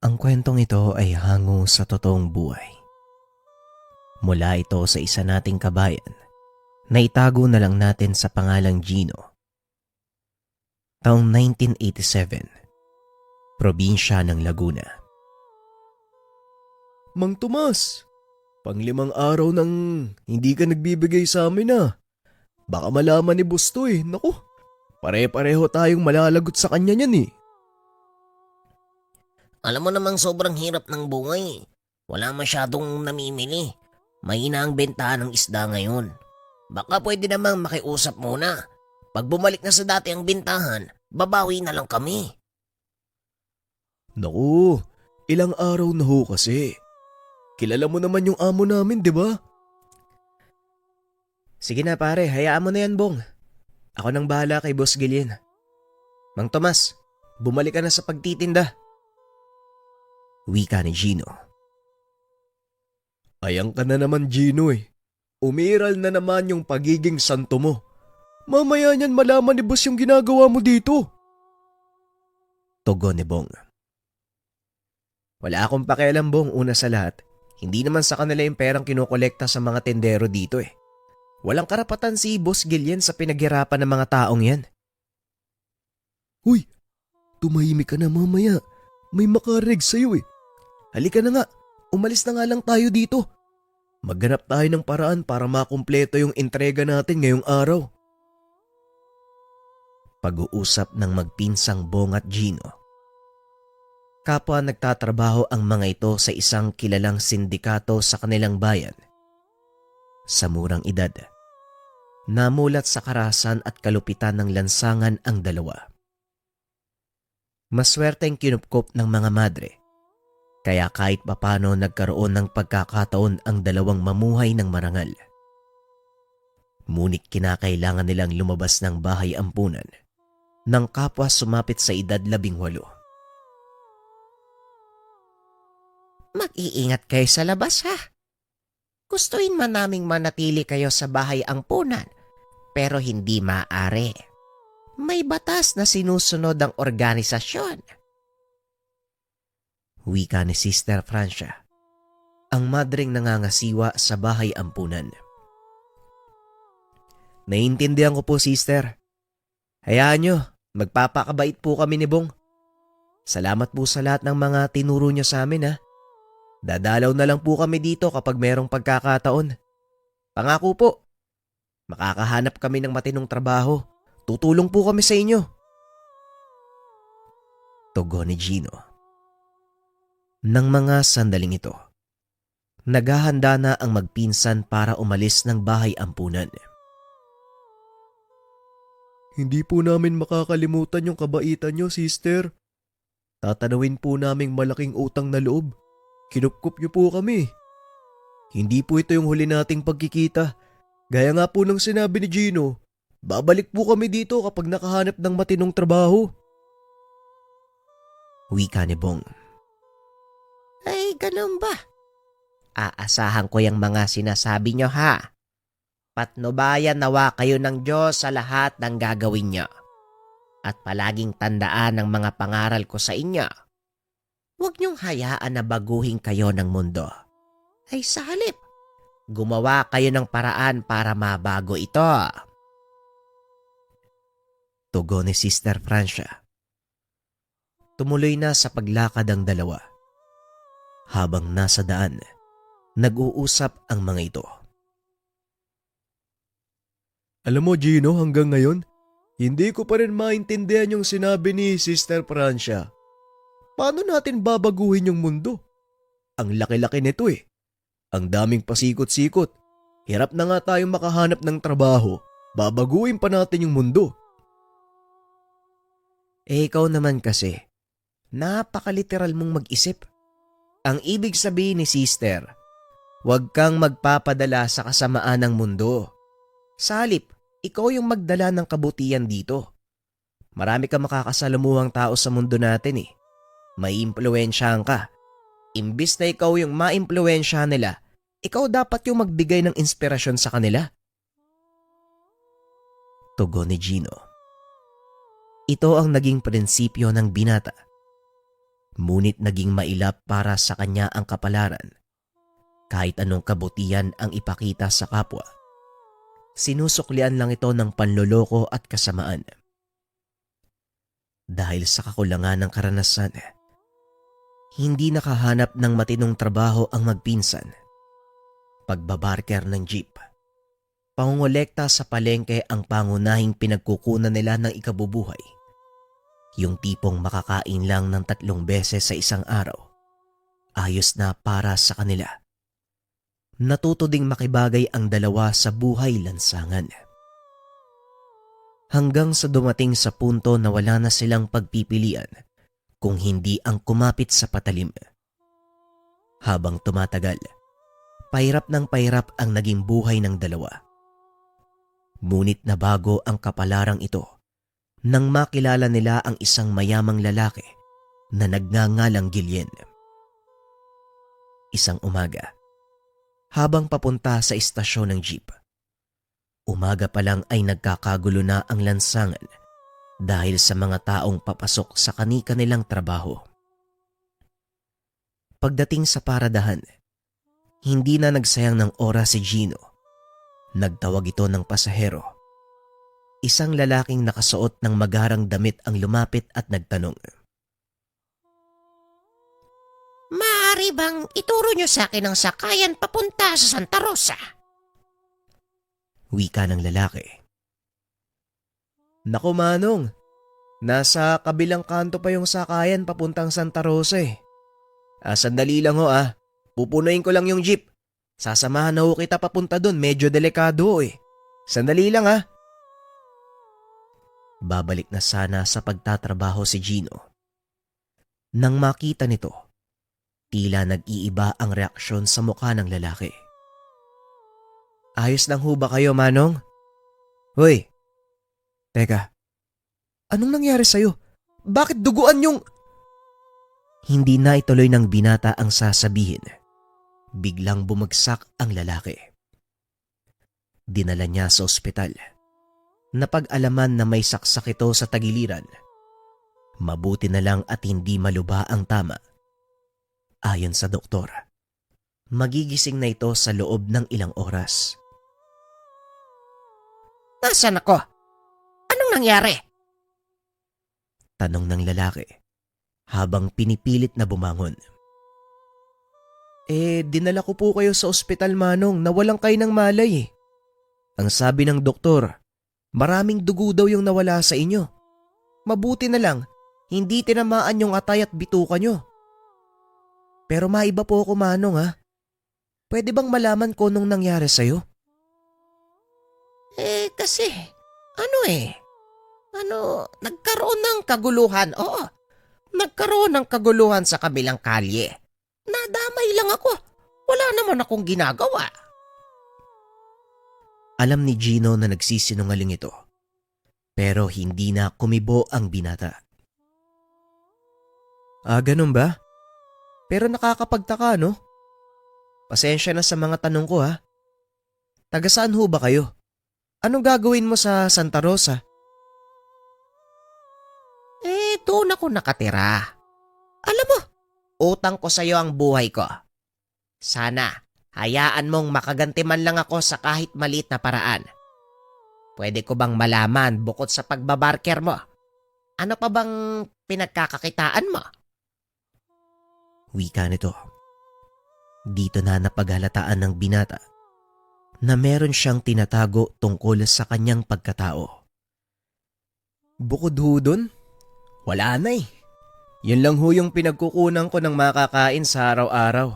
Ang kwentong ito ay hango sa totoong buhay. Mula ito sa isa nating kabayan na itago na lang natin sa pangalang Gino. Taong 1987, probinsya ng Laguna. Mang Tomas, panglimang araw nang hindi ka nagbibigay sa amin Baka malaman ni boss to Naku, pare-pareho tayong malalagot sa kanya niyan Alam mo namang sobrang hirap ng buhay. Wala masyadong namimili. Mahina ang bentahan ng isda ngayon. Baka pwede namang makiusap muna. Pag bumalik na sa dati ang bentahan, babawi na lang kami. Naku, ilang araw na ho kasi. Kilala mo naman yung amo namin, di ba? Sige na pare, hayaan mo na yan, Bong. Ako nang bahala kay Boss Gillian. Mang Tomas, bumalik ka na sa pagtitinda. Wika ni Gino. Ayang ka na naman, Gino Umiral na naman yung pagiging santo mo. Mamaya niyan malaman ni boss yung ginagawa mo dito. Tugon ni Bong. Wala akong pakialam, Bong, una sa lahat. Hindi naman sa kanila yung perang kinokolekta sa mga tendero dito Walang karapatan si Boss Gillian sa pinaghirapan ng mga taong yan. Uy, tumahimik ka na mamaya. May makareg sa'yo Halika na nga, umalis na nga lang tayo dito. Maghanap tayo ng paraan para makumpleto yung entrega natin ngayong araw. Pag-uusap ng magpinsang Bong at Gino. Kapwa nagtatrabaho ang mga ito sa isang kilalang sindikato sa kanilang bayan. Sa murang edad, namulat sa karahasan at kalupitan ng lansangan ang dalawa. Maswerteng kinupkop ng mga madre, kaya kahit papano nagkaroon ng pagkakataon ang dalawang mamuhay ng marangal. Ngunit kinakailangan nilang lumabas ng bahay ampunan nang kapwa sumapit sa edad 18. Mag-iingat kayo sa labas Gustuin man naming manatili kayo sa bahay ampunan, pero hindi maaari. May batas na sinusunod ang organisasyon. Wika ni Sister Francia, ang madring nangangasiwa sa bahay ampunan. Naiintindihan ko po, Sister. Hayaan nyo, magpapakabait po kami ni Bong. Salamat po sa lahat ng mga tinuro niyo sa amin Dadalaw na lang po kami dito kapag merong pagkakataon. Pangako po, makakahanap kami ng matinong trabaho. Tutulong po kami sa inyo. Tugon ni Gino. Nang mga sandaling ito, naghahanda na ang magpinsan para umalis ng bahay ampunan. Hindi po namin makakalimutan yung kabaitan nyo, sister. Tatanawin po naming malaking utang na loob. Kinupkup niyo po kami. Hindi po ito yung huli nating pagkikita. Gaya nga po ng sinabi ni Gino, babalik po kami dito kapag nakahanap ng matinong trabaho. Wika ni Bong. Ay, ganun ba? Aasahan ko yung mga sinasabi nyo Patnubayan nawa kayo ng Diyos sa lahat ng gagawin nyo. At palaging tandaan ang mga pangaral ko sa inyo. Huwag niyong hayaan na baguhin kayo ng mundo. Ay sa halip, gumawa kayo ng paraan para mabago ito. Tugon ni Sister Francia. Tumuloy na sa paglakad ang dalawa. Habang nasa daan, nag-uusap ang mga ito. Alam mo, Gino, hanggang ngayon, hindi ko pa rin maintindihan yung sinabi ni Sister Francia. Paano natin babaguhin yung mundo? Ang laki-laki nito Ang daming pasikot-sikot. Hirap na nga tayong makahanap ng trabaho. Babaguhin pa natin yung mundo. Ikaw naman kasi, napakaliteral mong mag-isip. Ang ibig sabihin ni Sister, huwag kang magpapadala sa kasamaan ng mundo. Sa halip, ikaw yung magdala ng kabutihan dito. Marami kang makakasalamuhang tao sa mundo natin May impluwensyahan ka. Imbis na ikaw yung maimpluwensyahan nila, ikaw dapat yung magbigay ng inspirasyon sa kanila. Tugon ni Gino. Ito ang naging prinsipyo ng binata. Ngunit naging mailap para sa kanya ang kapalaran. Kahit anong kabutihan ang ipakita sa kapwa, sinusuklian lang ito ng panloloko at kasamaan. Dahil sa kakulangan ng karanasan, hindi nakahanap ng matinong trabaho ang magpinsan. Pagbabarker ng jeep, pangongolekta sa palengke ang pangunahing pinagkukunan nila ng ikabubuhay. Yung tipong makakain lang ng 3 beses sa isang araw, ayos na para sa kanila. Natuto ding makibagay ang dalawa sa buhay lansangan. Hanggang sa dumating sa punto na wala na silang pagpipilian kung hindi ang kumapit sa patalim. Habang tumatagal, pahirap ng pahirap ang naging buhay ng dalawa. Ngunit nabago ang kapalarang ito nang makilala nila ang isang mayamang lalaki na nagngangalang Gillian. Isang umaga, habang papunta sa istasyon ng jeep, umaga pa lang ay nagkakagulo na ang lansangan dahil sa mga taong papasok sa kani-kanilang trabaho. Pagdating sa paradahan, hindi na nagsayang ng oras si Gino. Nagtawag ito ng pasahero. Isang lalaking nakasuot ng magarang damit ang lumapit at nagtanong. Maaari bang ituro niyo sa akin ang sakayan papunta sa Santa Rosa? Wika ng lalaki. Naku Manong, nasa kabilang kanto pa yung sakayan papuntang Santa Rosa eh. Sandali lang ho ah, pupunuin ko lang yung jeep. Sasamahan na ho kita papunta dun, medyo delikado eh. Sandali lang ah. Babalik na sana sa pagtatrabaho si Gino. Nang makita nito, tila nag-iiba ang reaksyon sa mukha ng lalaki. Ayos lang ho ba kayo, Manong? Hoy, teka, anong nangyari sa'yo? Bakit duguan yung... Hindi na ituloy ng binata ang sasabihin. Biglang bumagsak ang lalaki. Dinala niya sa ospital. Napag-alaman na may saksak ito sa tagiliran. Mabuti na lang at hindi maluba ang tama. Ayon sa doktor, magigising na ito sa loob ng ilang oras. Nasaan ako? Anong nangyari? Tanong ng lalaki habang pinipilit na bumangon. Dinala ko po kayo sa ospital, Manong, nawalan kayo ng malay eh. Ang sabi ng doktor, maraming dugo daw yung nawala sa inyo. Mabuti na lang, hindi tinamaan yung atay at bituka nyo. Pero maiba po ako, Manong ha. Pwede bang malaman ko nung nangyari sa'yo? Kasi, nagkaroon ng kaguluhan. Oo, nagkaroon ng kaguluhan sa kabilang kalye. Nadamay lang ako. Wala naman akong ginagawa. Alam ni Gino na nagsisinungaling ito. Pero hindi na kumibo ang binata. Ganun ba? Pero nakakapagtaka, no? Pasensya na sa mga tanong ko ha. Taga saan ho ba kayo? Anong gagawin mo sa Santa Rosa? Doon ako nakatira. Alam mo, utang ko sa'yo ang buhay ko. Sana, hayaan mong makaganti man lang ako sa kahit maliit na paraan. Pwede ko bang malaman bukod sa pagbabarker mo? Ano pa bang pinagkakakitaan mo? Wika nito. Dito na napaghalataan ng binata na meron siyang tinatago tungkol sa kanyang pagkatao. Bukod ho dun, wala na eh. Yun lang ho yung pinagkukunan ko ng makakain sa araw-araw.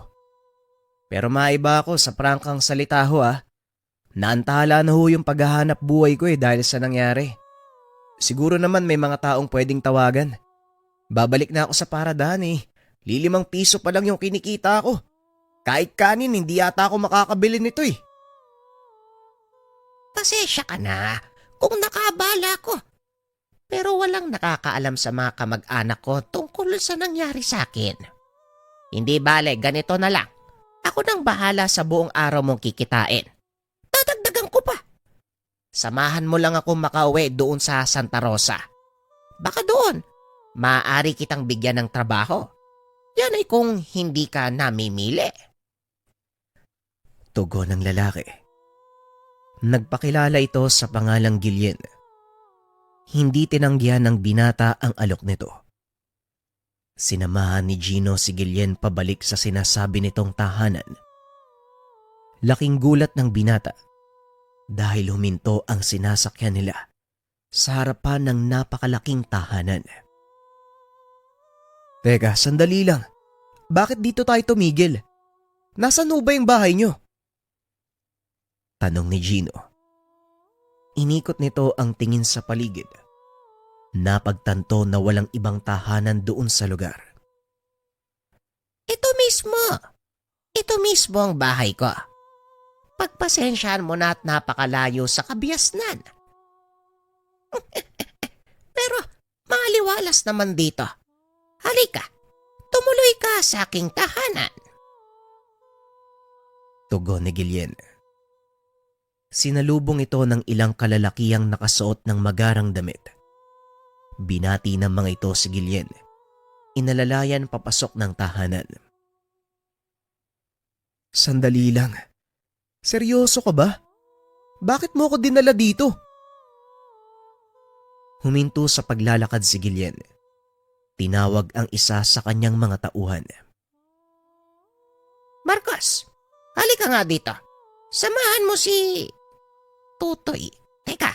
Pero maiba ako sa prangkang salita ho ah. Naantala na ho yung paghahanap buhay ko dahil sa nangyari. Siguro naman may mga taong pwedeng tawagan. Babalik na ako sa paradahan eh. ₱5 pa lang yung kinikita ko. Kahit kanin, hindi yata ako makakabili nito eh. Pasensya ka na kung nakabala ko. Pero walang nakakaalam sa mga kamag-anak ko tungkol sa nangyari sa akin. Hindi bale, ganito na lang. Ako nang bahala sa buong araw mong kikitain. Dadagdagan ko pa. Samahan mo lang ako makauwi doon sa Santa Rosa. Baka doon, maaari kitang bigyan ng trabaho. Yan ay kung hindi ka namimili. Tugon ng lalaki. Nagpakilala ito sa pangalang Gillian. Hindi tinanggihan ng binata ang alok nito. Sinamahan ni Gino si Gillian pabalik sa sinasabi nitong tahanan. Laking gulat ng binata dahil huminto ang sinasakyan nila sa harapan ng napakalaking tahanan. Teka, sandali lang. Bakit dito tayo tumigil? Nasaan ba yung bahay nyo? Tanong ni Gino. Inikot nito ang tingin sa paligid. Napagtanto na walang ibang tahanan doon sa lugar. Ito mismo ang bahay ko. Pagpasensyahan mo na at napakalayo sa kabiasnan. Pero maaliwalas naman dito. Halika, tumuloy ka sa aking tahanan. Tugon ni Gillian. Sinalubong ito ng ilang kalalakihang nakasuot ng magarang damit. Binati ng mga ito si Gillian. Inalalayan papasok ng tahanan. Sandali lang. Seryoso ka ba? Bakit mo ko dinala dito? Huminto sa paglalakad si Gillian. Tinawag ang isa sa kanyang mga tauhan. Marcos, halika nga dito. Samahan mo si Tutoy. Teka,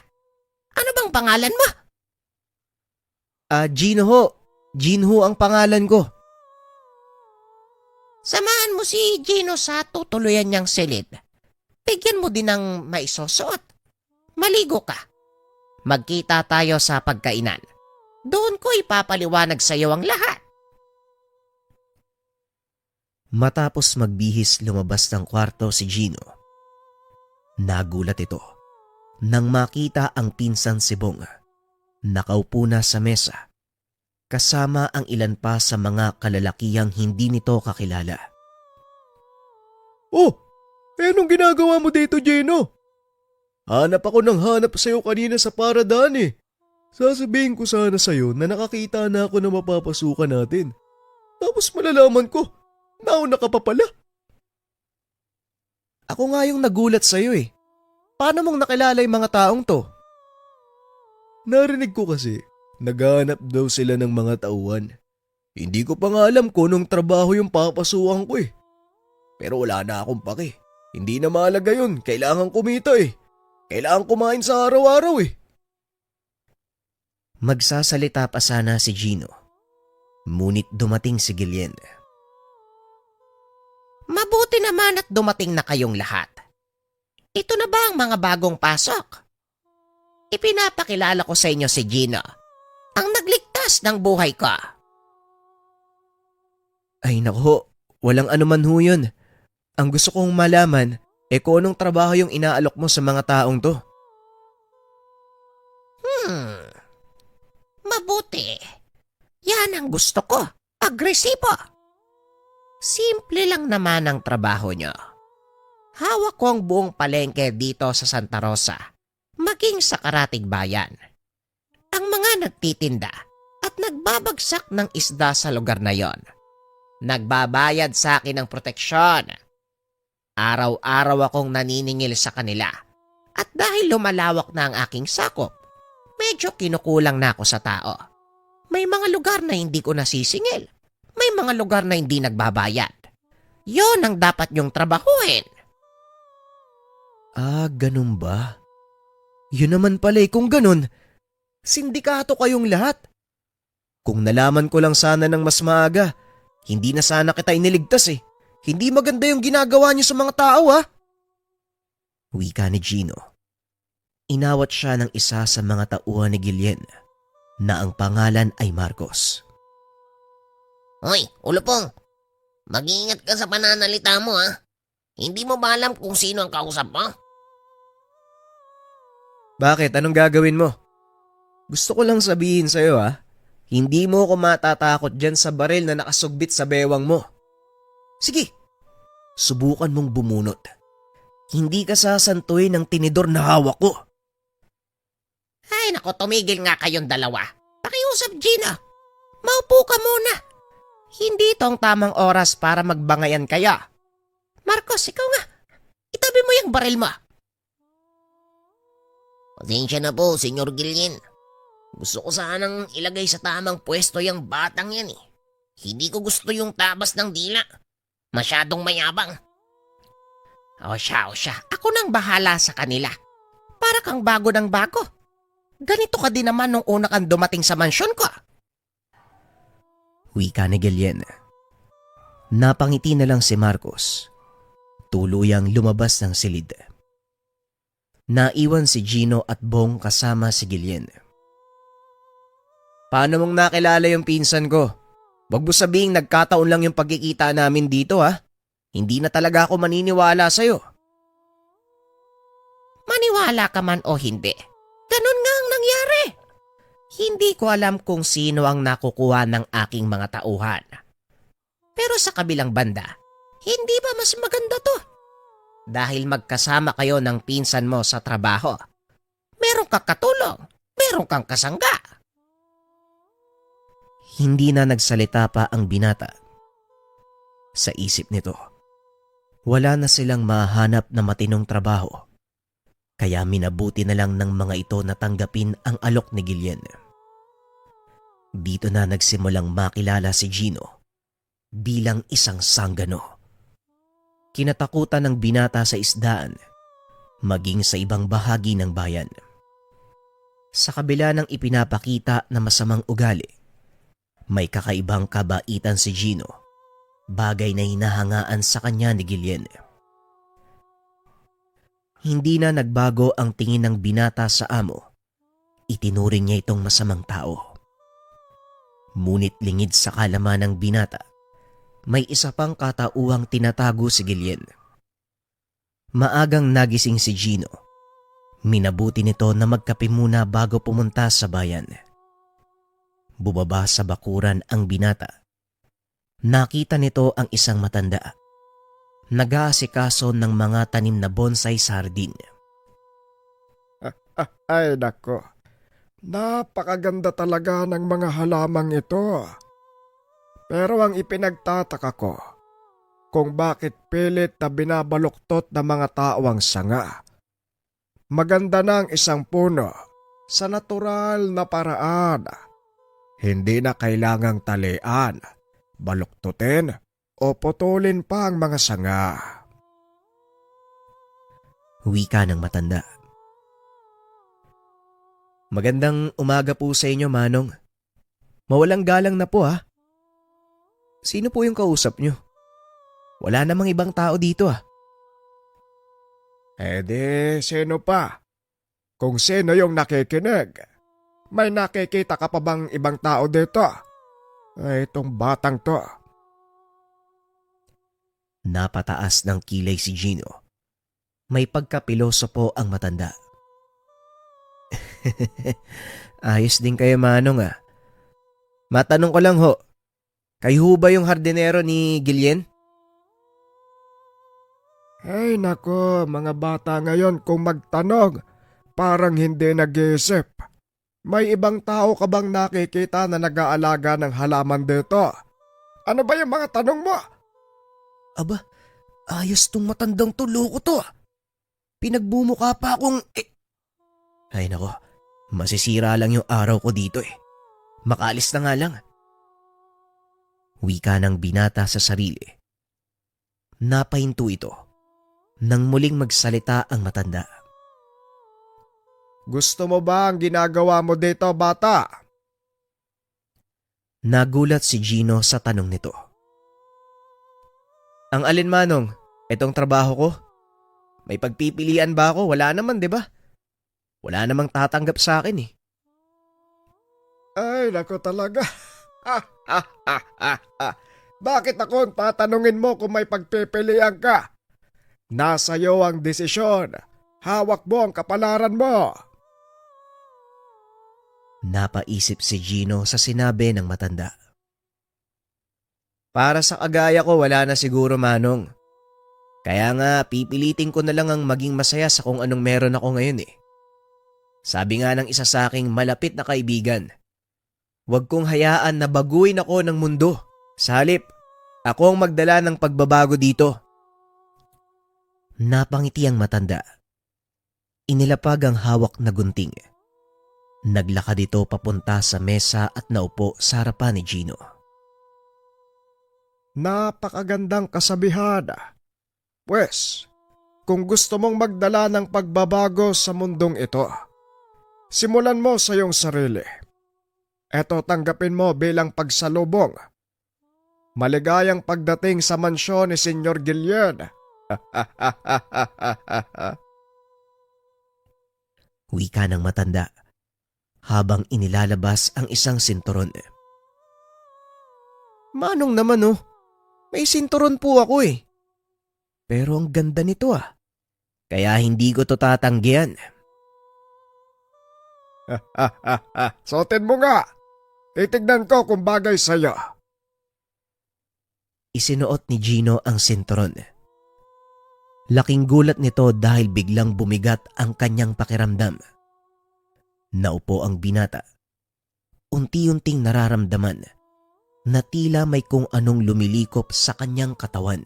ano bang pangalan mo? Gino ho. Gino ang pangalan ko. Samahan mo si Gino sa tutuluyan niyang silid. Bigyan mo din ng maisusuot. Maligo ka. Magkita tayo sa pagkainan. Doon ko ipapaliwanag sa iyo ang lahat. Matapos magbihis lumabas ng kwarto si Gino. Nagulat ito nang makita ang pinsan si Bong. Nakaupo na sa mesa kasama ang ilan pa sa mga kalalakihang hindi nito kakilala. Oh, anong ginagawa mo dito, Gino? Hanap ako ng hanap sa'yo kanina sa paradaan eh. Sasabihin ko sana sa'yo na nakakita na ako na mapapasukan natin. Tapos malalaman ko, nauna ka pa pala. Ako nga yung nagulat sa'yo eh. Paano mong nakilala yung mga taong to? Narinig ko kasi, naghahanap daw sila ng mga tauhan. Hindi ko pa nga alam kung anong trabaho yung papasukan ko eh. Pero wala na akong pake. Hindi na mahalaga yun, kailangan kumita eh. Kailangan kumain sa araw-araw eh. Magsasalita pa sana si Gino. Ngunit dumating si Gillian. Mabuti naman at dumating na kayong lahat. Ito na ba ang mga bagong pasok? Ipinapakilala ko sa inyo si Gino, ang nagligtas ng buhay ko. Ay nako, walang anuman ho yun. Ang gusto kong malaman kung anong trabaho yung inaalok mo sa mga taong to. Mabuti. Yan ang gusto ko. Agresibo. Simple lang naman ang trabaho nyo. Hawak ko ang buong palengke dito sa Santa Rosa, maging sa Karatig Bayan. Ang mga nagtitinda at nagbabagsak ng isda sa lugar na yon, nagbabayad sa akin ng proteksyon. Araw-araw akong naniningil sa kanila at dahil lumalawak na ang aking sakop, medyo kinukulang na ako sa tao. May mga lugar na hindi ko nasisingil. May mga lugar na hindi nagbabayad. Yon ang dapat niyong trabahuin. Ganun ba? Yun naman pala kung ganun, sindikato kayong lahat. Kung nalaman ko lang sana ng mas maaga, hindi na sana kita iniligtas eh. Hindi maganda yung ginagawa niyo sa mga tao Wika ni Gino. Inawat siya ng isa sa mga tauhan ni Gillian na ang pangalan ay Marcos. Hoy, Ulupong, mag-iingat ka sa pananalita mo ha. Hindi mo ba alam kung sino ang kausap mo? Bakit? Anong gagawin mo? Gusto ko lang sabihin sa'yo hindi mo ako matatakot dyan sa baril na nakasugbit sa bewang mo. Sige, subukan mong bumunot. Hindi ka sasantuin ng tinidor na hawak ko. Ay nako, tumigil nga kayong dalawa. Pakiusap, Gina. Maupo ka muna. Hindi ito ang tamang oras para magbangayan kaya. Marcos, ikaw nga. Itabi mo yung baril mo. Pasensya na po, Senyor Gillian. Gusto ko sanang ilagay sa tamang pwesto yung batang yan eh. Hindi ko gusto yung tabas ng dila. Masyadong mayabang. O siya. Ako nang bahala sa kanila. Para kang bago ng bago. Ganito ka din naman nung una kang dumating sa mansyon ko. Wika ni Gillian. Napangiti na lang si Marcos. Tuluyang lumabas ng silid. Naiwan si Gino at Bong kasama si Gillian. Paano mong nakilala yung pinsan ko? Wag mo sabihing nagkataon lang yung pagkikita namin dito ha. Hindi na talaga ako maniniwala sa'yo. Maniwala ka man o hindi. Ganun nga ang nangyari. Hindi ko alam kung sino ang nakukuha ng aking mga tauhan. Pero sa kabilang banda, hindi ba mas maganda to? Dahil magkasama kayo ng pinsan mo sa trabaho. Meron kang katulong, meron kang kasangga. Hindi na nagsalita pa ang binata. Sa isip nito, wala na silang mahanap na matinong trabaho. Kaya minabuti na lang ng mga ito na tanggapin ang alok ni Gillian. Dito na nagsimulang makilala si Gino bilang isang sanggano. Kinatakutan ng binata sa isdaan, maging sa ibang bahagi ng bayan. Sa kabila ng ipinapakita na masamang ugali, may kakaibang kabaitan si Gino, bagay na hinahangaan sa kanya ni Gillian. Hindi na nagbago ang tingin ng binata sa amo. Itinuring niya itong masamang tao. Ngunit lingid sa kalaman ng binata, may isa pang katauhang tinatago si Gillian. Maagang nagising si Gino. Minabuti nito na magkape muna bago pumunta sa bayan. Bumaba sa bakuran ang binata. Nakita nito ang isang matanda. Nag-aasikaso ng mga tanim na bonsai sardin. Ay nako, napakaganda talaga ng mga halamang ito. Pero ang ipinagtataka ko, kung bakit pilit na binabaluktot ng mga tao ang sanga. Maganda na ang isang puno sa natural na paraan. Hindi na kailangang talian, baluktutin, o putulin pa ang mga sanga. Wika ng matanda. Magandang umaga po sa inyo, Manong. Mawalang galang na po ha. Sino po yung kausap nyo? Wala namang ibang tao dito ah. Sino pa? Kung sino yung nakikinig, may nakikita ka pa bang ibang tao dito? Itong batang to. Napataas ng kilay si Gino. May pagkapilosopo ang matanda. Ayos din kayo, Manong ah. Matanong ko lang ho, kayo ho ba yung hardinero ni Gillian? Ay nako, mga bata ngayon kung magtanong, parang hindi nag-iisip. May ibang tao ka bang nakikita na nag-aalaga ng halaman dito? Ano ba yung mga tanong mo? Aba, ayos tong matandang tulo ko to. Pinagbumukha pa akong... Ay nako, masisira lang yung araw ko dito eh. Makaalis na nga lang. Wika ng binata sa sarili. Napahinto ito nang muling magsalita ang matanda. Gusto mo ba ang ginagawa mo dito, bata? Nagulat si Gino sa tanong nito. Ang alin, Manong? Itong trabaho ko? May pagpipilian ba ako? Wala naman, di ba? Wala namang tatanggap sa akin eh. Ay nako talaga. Bakit ako ang tatanungin mo kung may pagpipilian ka? Nasa iyo ang desisyon. Hawak mo ang kapalaran mo. Napaisip si Gino sa sinabi ng matanda. Para sa kagaya ko, wala na siguro, Manong. Kaya nga, pipilitin ko na lang ang maging masaya sa kung anong meron ako ngayon eh. Sabi nga ng isa sa aking malapit na kaibigan, huwag kong hayaan na baguhin ako ng mundo Sa halip, ako ang magdala ng pagbabago dito. Napangiti ang matanda. Inilapag ang hawak na gunting. Naglakad ito papunta sa mesa at naupo sa harapan ni Gino. Napakagandang kasabihan. Pwes, kung gusto mong magdala ng pagbabago sa mundong ito, simulan mo sa iyong sarili. Eto tanggapin mo bilang pagsalubong. Maligayang pagdating sa mansyon ni Senyor Guillen. Wika ng matanda habang inilalabas ang isang sinturon. Manong naman oh, may sinturon po ako eh. Pero ang ganda nito ah. Kaya hindi ko to tatanggihan. Suotin mo nga. Titignan ko kung bagay sa'yo. Isinuot ni Gino ang sinturon. Laking gulat nito dahil biglang bumigat ang kanyang pakiramdam. Naupo ang binata. Unti-unting nararamdaman na tila may kung anong lumilikop sa kanyang katawan.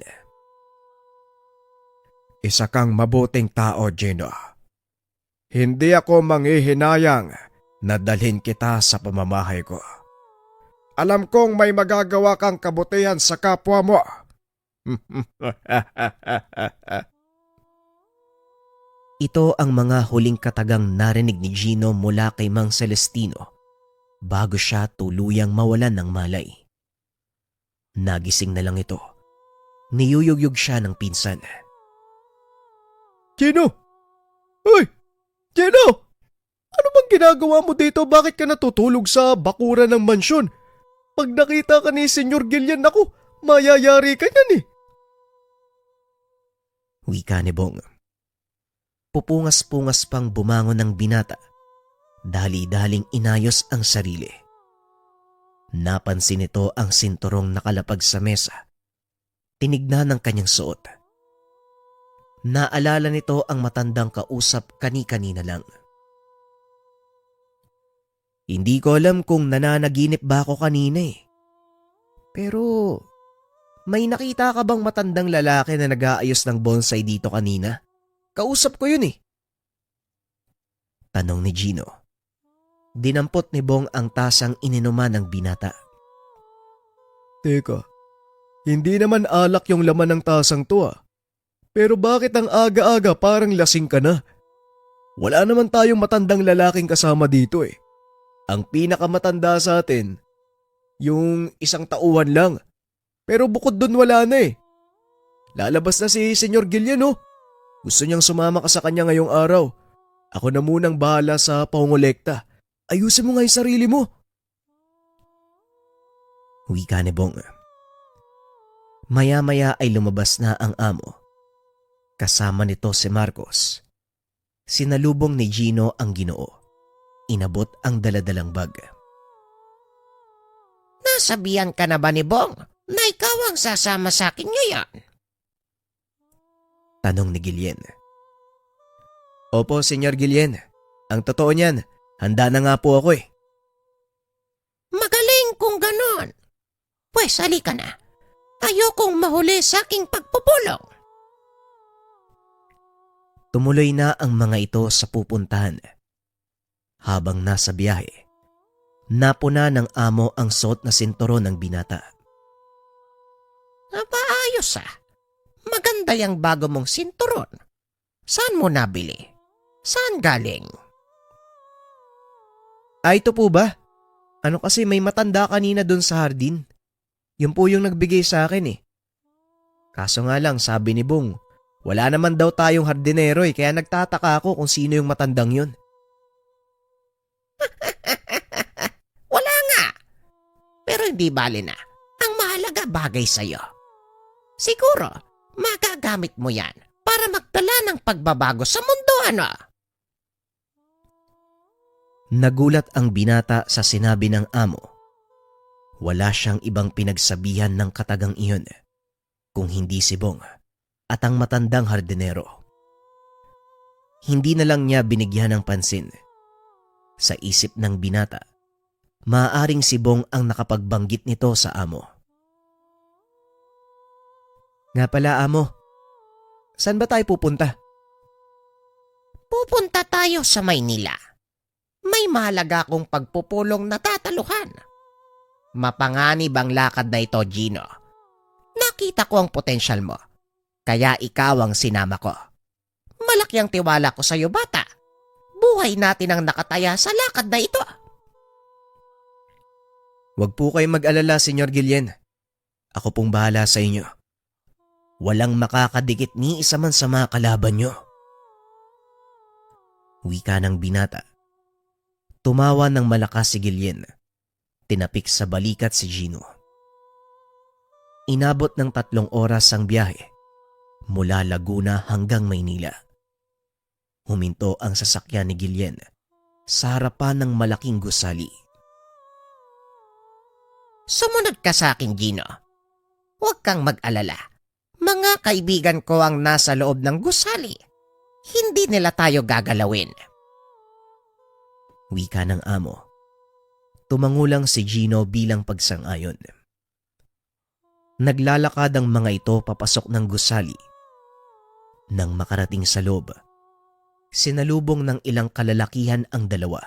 Isa kang mabuting tao, Gino. Hindi ako manghihinayang na dalhin kita sa pamamahay ko. Alam kong may magagawa kang kabutihan sa kapwa mo. Ito ang mga huling katagang narinig ni Gino mula kay Mang Celestino bago siya tuluyang mawalan ng malay. Nagising na lang ito. Niyuyugyug siya ng pinsan. Gino! Hoy! Gino! Ano bang ginagawa mo dito? Bakit ka natutulog sa bakuran ng mansyon? Pag nakita ka ni Senyor Guillen, ako, mayayari ka niyan eh. Wika ni Bong. Pupungas-pungas pang bumangon ng binata. Dali-daling inayos ang sarili. Napansin nito ang sinturong nakalapag sa mesa. Tinignan ng kanyang suot. Naalala nito ang matandang kausap kani-kanina lang. Hindi ko alam kung nananaginip ba ako kanina eh. Pero may nakita ka bang matandang lalaki na nag-aayos ng bonsai dito kanina? Kausap ko yun eh. Tanong ni Gino. Dinampot ni Bong ang tasang ininuman ng binata. Teka, hindi naman alak yung laman ng tasang to ah. Pero bakit ang aga-aga parang lasing ka na? Wala naman tayong matandang lalaking kasama dito eh. Ang pinakamatanda sa atin, yung isang tauhan lang. Pero bukod dun wala na eh. Lalabas na si Senyor Guillen oh. Gusto niyang sumama ka sa kanya ngayong araw. Ako na munang bahala sa pangolekta. Ayusin mo nga yung sarili mo. Wika ni Bong. Maya-maya ay lumabas na ang amo. Kasama nito si Marcos. Sinalubong ni Gino ang Ginoo. Inabot ang daladalang bag. Nasabihan ka na ba ni Bong na ikaw ang sasama sa akin ngayon? Tanong ni Guillen. Opo, Senyor Guillen. Ang totoo niyan, handa na nga po ako eh. Magaling kung ganon. Pwes, halika na. Ayokong mahuli sa aking pagpupulong. Tumuloy na ang mga ito sa pupuntahan. Habang nasa biyahe, napuna ng amo ang suot na sinturon ng binata. Napaayos ah. Maganda yung bago mong sinturon. Saan mo nabili? Saan galing? Ito po ba? Ano kasi may matanda kanina dun sa hardin. Yun po yung nagbigay sa akin eh. Kaso nga lang sabi ni Bong, wala naman daw tayong hardinero eh kaya nagtataka ako kung sino yung matandang yun. Wala nga. Pero hindi bali na. Ang mahalaga bagay sa'yo. Siguro, magagamit mo yan para magdala ng pagbabago sa mundo, ano? Nagulat ang binata sa sinabi ng amo. Wala siyang ibang pinagsabihan ng katagang iyon kung hindi si Bong at ang matandang hardinero. Hindi na lang niya binigyan ng pansin. Sa isip ng binata, maaaring si Bong ang nakapagbanggit nito sa amo. Nga pala, amo. Saan ba tayo pupunta? Pupunta tayo sa Maynila. May mahalaga akong pagpupulong na tataluhan. Mapanganib ang lakad na ito, Gino. Nakita ko ang potensyal mo, kaya ikaw ang sinama ko. Malaki ang tiwala ko sa iyo, bata. Buhay natin ang nakataya sa lakad na ito. Huwag po kayong mag-alala, Senyor Guillen. Ako pong bahala sa inyo. Walang makakadikit ni isa man sa mga kalaban nyo. Wika ng binata. Tumawa ng malakas si Guillen. Tinapik sa balikat si Gino. Inabot ng 3 oras ang biyahe mula Laguna hanggang Maynila. Huminto ang sasakyan ni Guillen sa harapan ng malaking gusali. Sumunod ka sa akin, Gino. Huwag kang mag-alala. Mga kaibigan ko ang nasa loob ng gusali. Hindi nila tayo gagalawin. Wika ng amo. Tumangulang si Gino bilang pagsang-ayon. Naglalakad ang mga ito papasok ng gusali. Nang makarating sa loob, sinalubong ng ilang kalalakihan ang dalawa.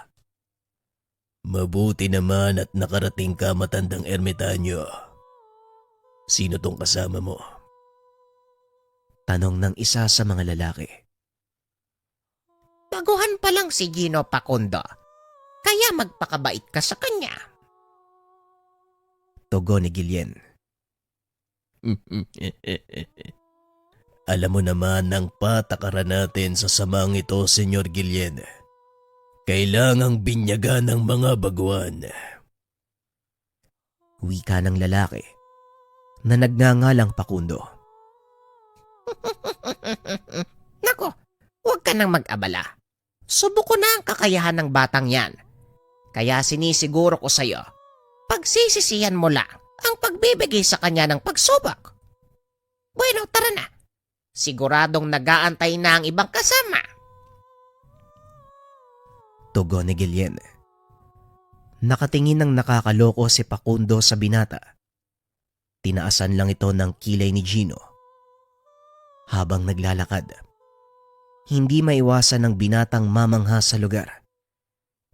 Mabuti naman at nakarating ka, matandang ermitanyo. Sino tong kasama mo? Tanong ng isa sa mga lalaki. Baguhan pa lang si Gino Pacundo. Kaya magpakabait ka sa kanya. Tugon ni Guillen. Alam mo naman ang patakaran natin sa samang ito, Senyor Guillen. Kailangang binyagan ng mga baguhan. Wika ng lalaki na nagngangalang Pacundo. Nako, huwag ka nang mag-abala. Subok ko na ang kakayahan ng batang yan. Kaya sinisiguro ko sa'yo, pagsisisihan mo lang ang pagbibigay sa kanya ng pagsubok. Bueno, tara na. Siguradong nag-aantay na ang ibang kasama. Tugon ni Guillen. Nakatingin ng nakakaloko si Pacundo sa binata. Tinaasan lang ito ng kilay ni Gino. Habang naglalakad, hindi maiwasan ng binatang mamangha sa lugar.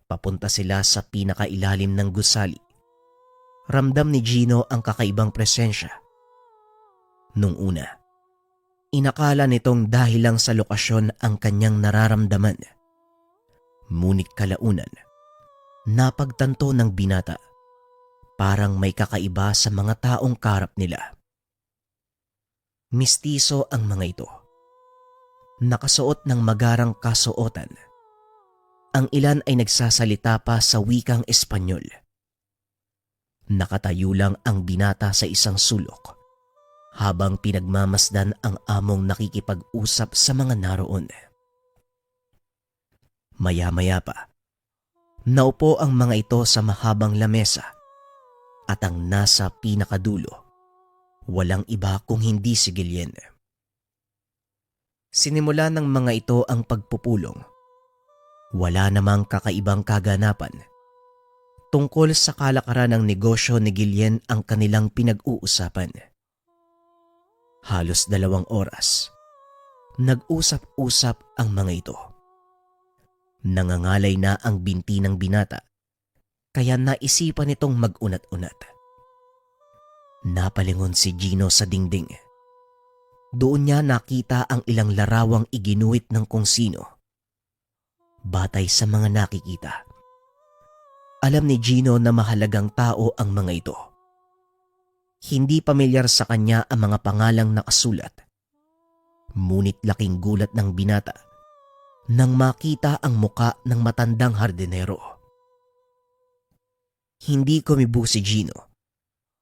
Papunta sila sa pinakailalim ng gusali. Ramdam ni Gino ang kakaibang presensya. Nung una, inakala nitong dahil lang sa lokasyon ang kanyang nararamdaman. Ngunit kalaunan, napagtanto ng binata, parang may kakaiba sa mga taong karap nila. Mistiso ang mga ito. Nakasuot ng magarang kasuotan. Ang ilan ay nagsasalita pa sa wikang Espanyol. Nakatayo lang ang binata sa isang sulok habang pinagmamasdan ang among nakikipag-usap sa mga naroon. Maya-maya pa, naupo ang mga ito sa mahabang lamesa at ang nasa pinakadulo, walang iba kung hindi si Guillen. Sinimula ng mga ito ang pagpupulong. Wala namang kakaibang kaganapan. Tungkol sa kalakaran ng negosyo ni Guillen ang kanilang pinag-uusapan. Halos 2 oras, nag-usap-usap ang mga ito. Nangangalay na ang binti ng binata, kaya naisipan nitong mag-unat-unat. Napalingon si Gino sa dingding. Doon niya nakita ang ilang larawang iginuhit ng kung sino. Batay sa mga nakikita, alam ni Gino na mahalagang tao ang mga ito. Hindi pamilyar sa kanya ang mga pangalang nakasulat. Ngunit laking gulat ng binata nang makita ang muka ng matandang hardinero. Hindi kumibo si Gino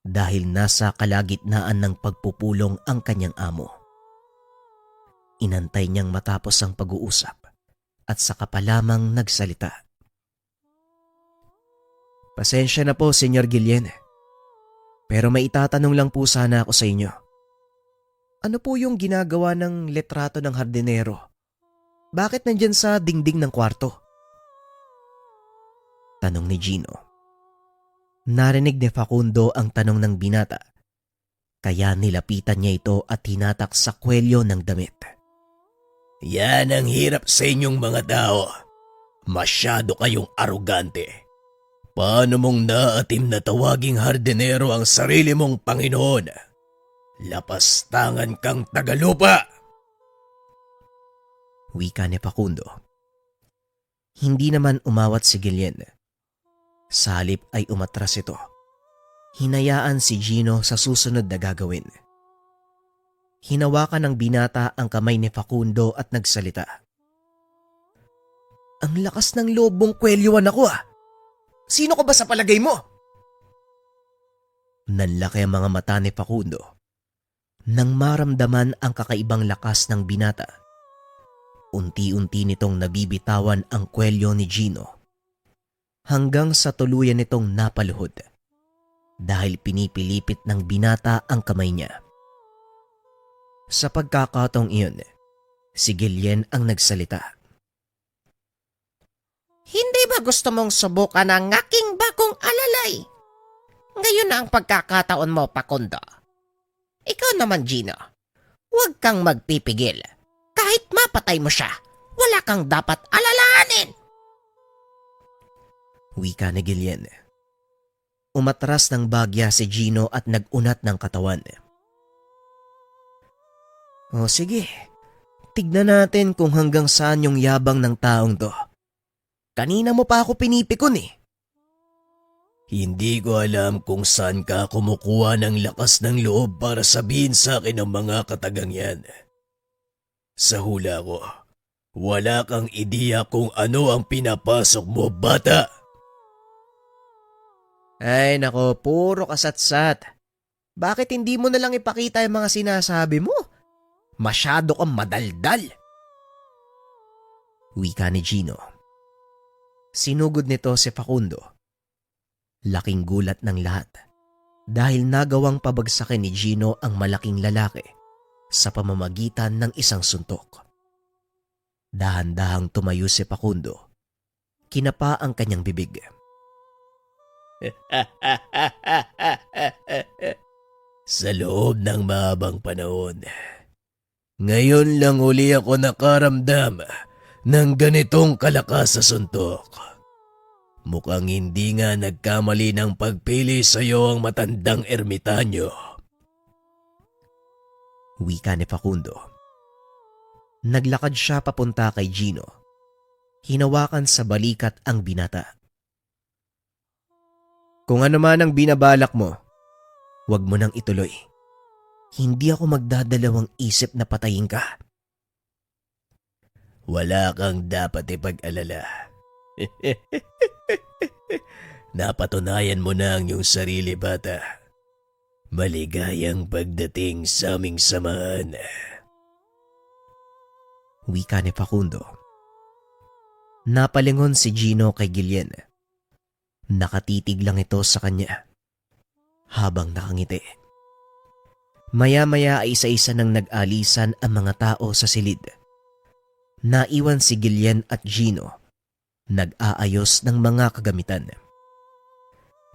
dahil nasa kalagitnaan ng pagpupulong ang kanyang amo. Inantay niyang matapos ang pag-uusap at saka pa lamang nagsalita. Pasensya na po, Senyor Guillen. Pero may itatanong lang po sana ako sa inyo. Ano po yung ginagawa ng letrato ng hardinero? Bakit nandyan sa dingding ng kwarto? Tanong ni Gino. Narinig ni Facundo ang tanong ng binata, Kaya nilapitan niya ito at hinatak sa kwelyo ng damit. Yan ang hirap sa inyong mga tao. Masyado kayong arugante. Paano mong naatim na tawaging hardinero ang sarili mong Panginoon? Lapastangan kang tagalupa! Wika ni Facundo. Hindi naman umawat si Guillen. Sa halip ay umatras ito. Hinayaan si Gino sa susunod na gagawin. Hinawakan ng binata ang kamay ni Facundo at nagsalita. Ang lakas ng loob mong kwelyoan ako ah! Sino ka ba sa palagay mo? Nanlaki ang mga mata ni Facundo nang maramdaman ang kakaibang lakas ng binata. Unti-unti nitong nabibitawan ang kwelyo ni Gino hanggang sa tuluyan nitong napaluhod dahil pinipilipit ng binata ang kamay niya. Sa pagkakataong iyon, si Guillen ang nagsalita. Hindi ba gusto mong subukan ang aking bagong alalay? Ngayon na ang pagkakataon mo, Facundo. Ikaw naman, Gino. Huwag kang magpipigil. Kahit mapatay mo siya, wala kang dapat alalahanin. Wika ni Guillen. Umatras ng bagya si Gino at nagunat ng katawan. O sige, tignan natin kung hanggang saan yung yabang ng taong to. Kanina mo pa ako pinipikon eh. Hindi ko alam kung saan ka kumukuha ng lakas ng loob para sabihin sa akin ang mga katagang yan. Sa hula ko, wala kang ideya kung ano ang pinapasok mo, bata. Ay nako, puro kasatsat. Bakit hindi mo na lang ipakita yung mga sinasabi mo? Masyado kang madaldal. Wika ni Gino. Sinugod nito si Facundo. Laking gulat ng lahat dahil nagawang pabagsakin ni Gino ang malaking lalaki sa pamamagitan ng isang suntok. Dahan-dahang tumayo si Facundo. Kinapa ang kanyang bibig. Sa loob ng mahabang panahon, ngayon lang uli ako nakaramdam ng ganitong kalakas sa suntok. Mukhang hindi nga nagkamali ng pagpili sa iyo ang matandang ermitanyo. Wika ni Facundo. Naglakad siya papunta kay Gino. Hinawakan sa balikat ang binata. Kung ano man ang binabalak mo, huwag mo nang ituloy. Hindi ako magdadalawang isip na patayin ka. Wala kang dapat ipag-alala. Napatunayan mo na ang iyong sarili, bata. Maligayang pagdating sa aming samahan. Wika ni Facundo. Napalingon si Gino kay Guillen. Nakatitig lang ito sa kanya habang nakangiti. Maya-maya ay isa-isa nang nag-alisan ang mga tao sa silid. Naiwan si Guillen at Gino nag-aayos ng mga kagamitan.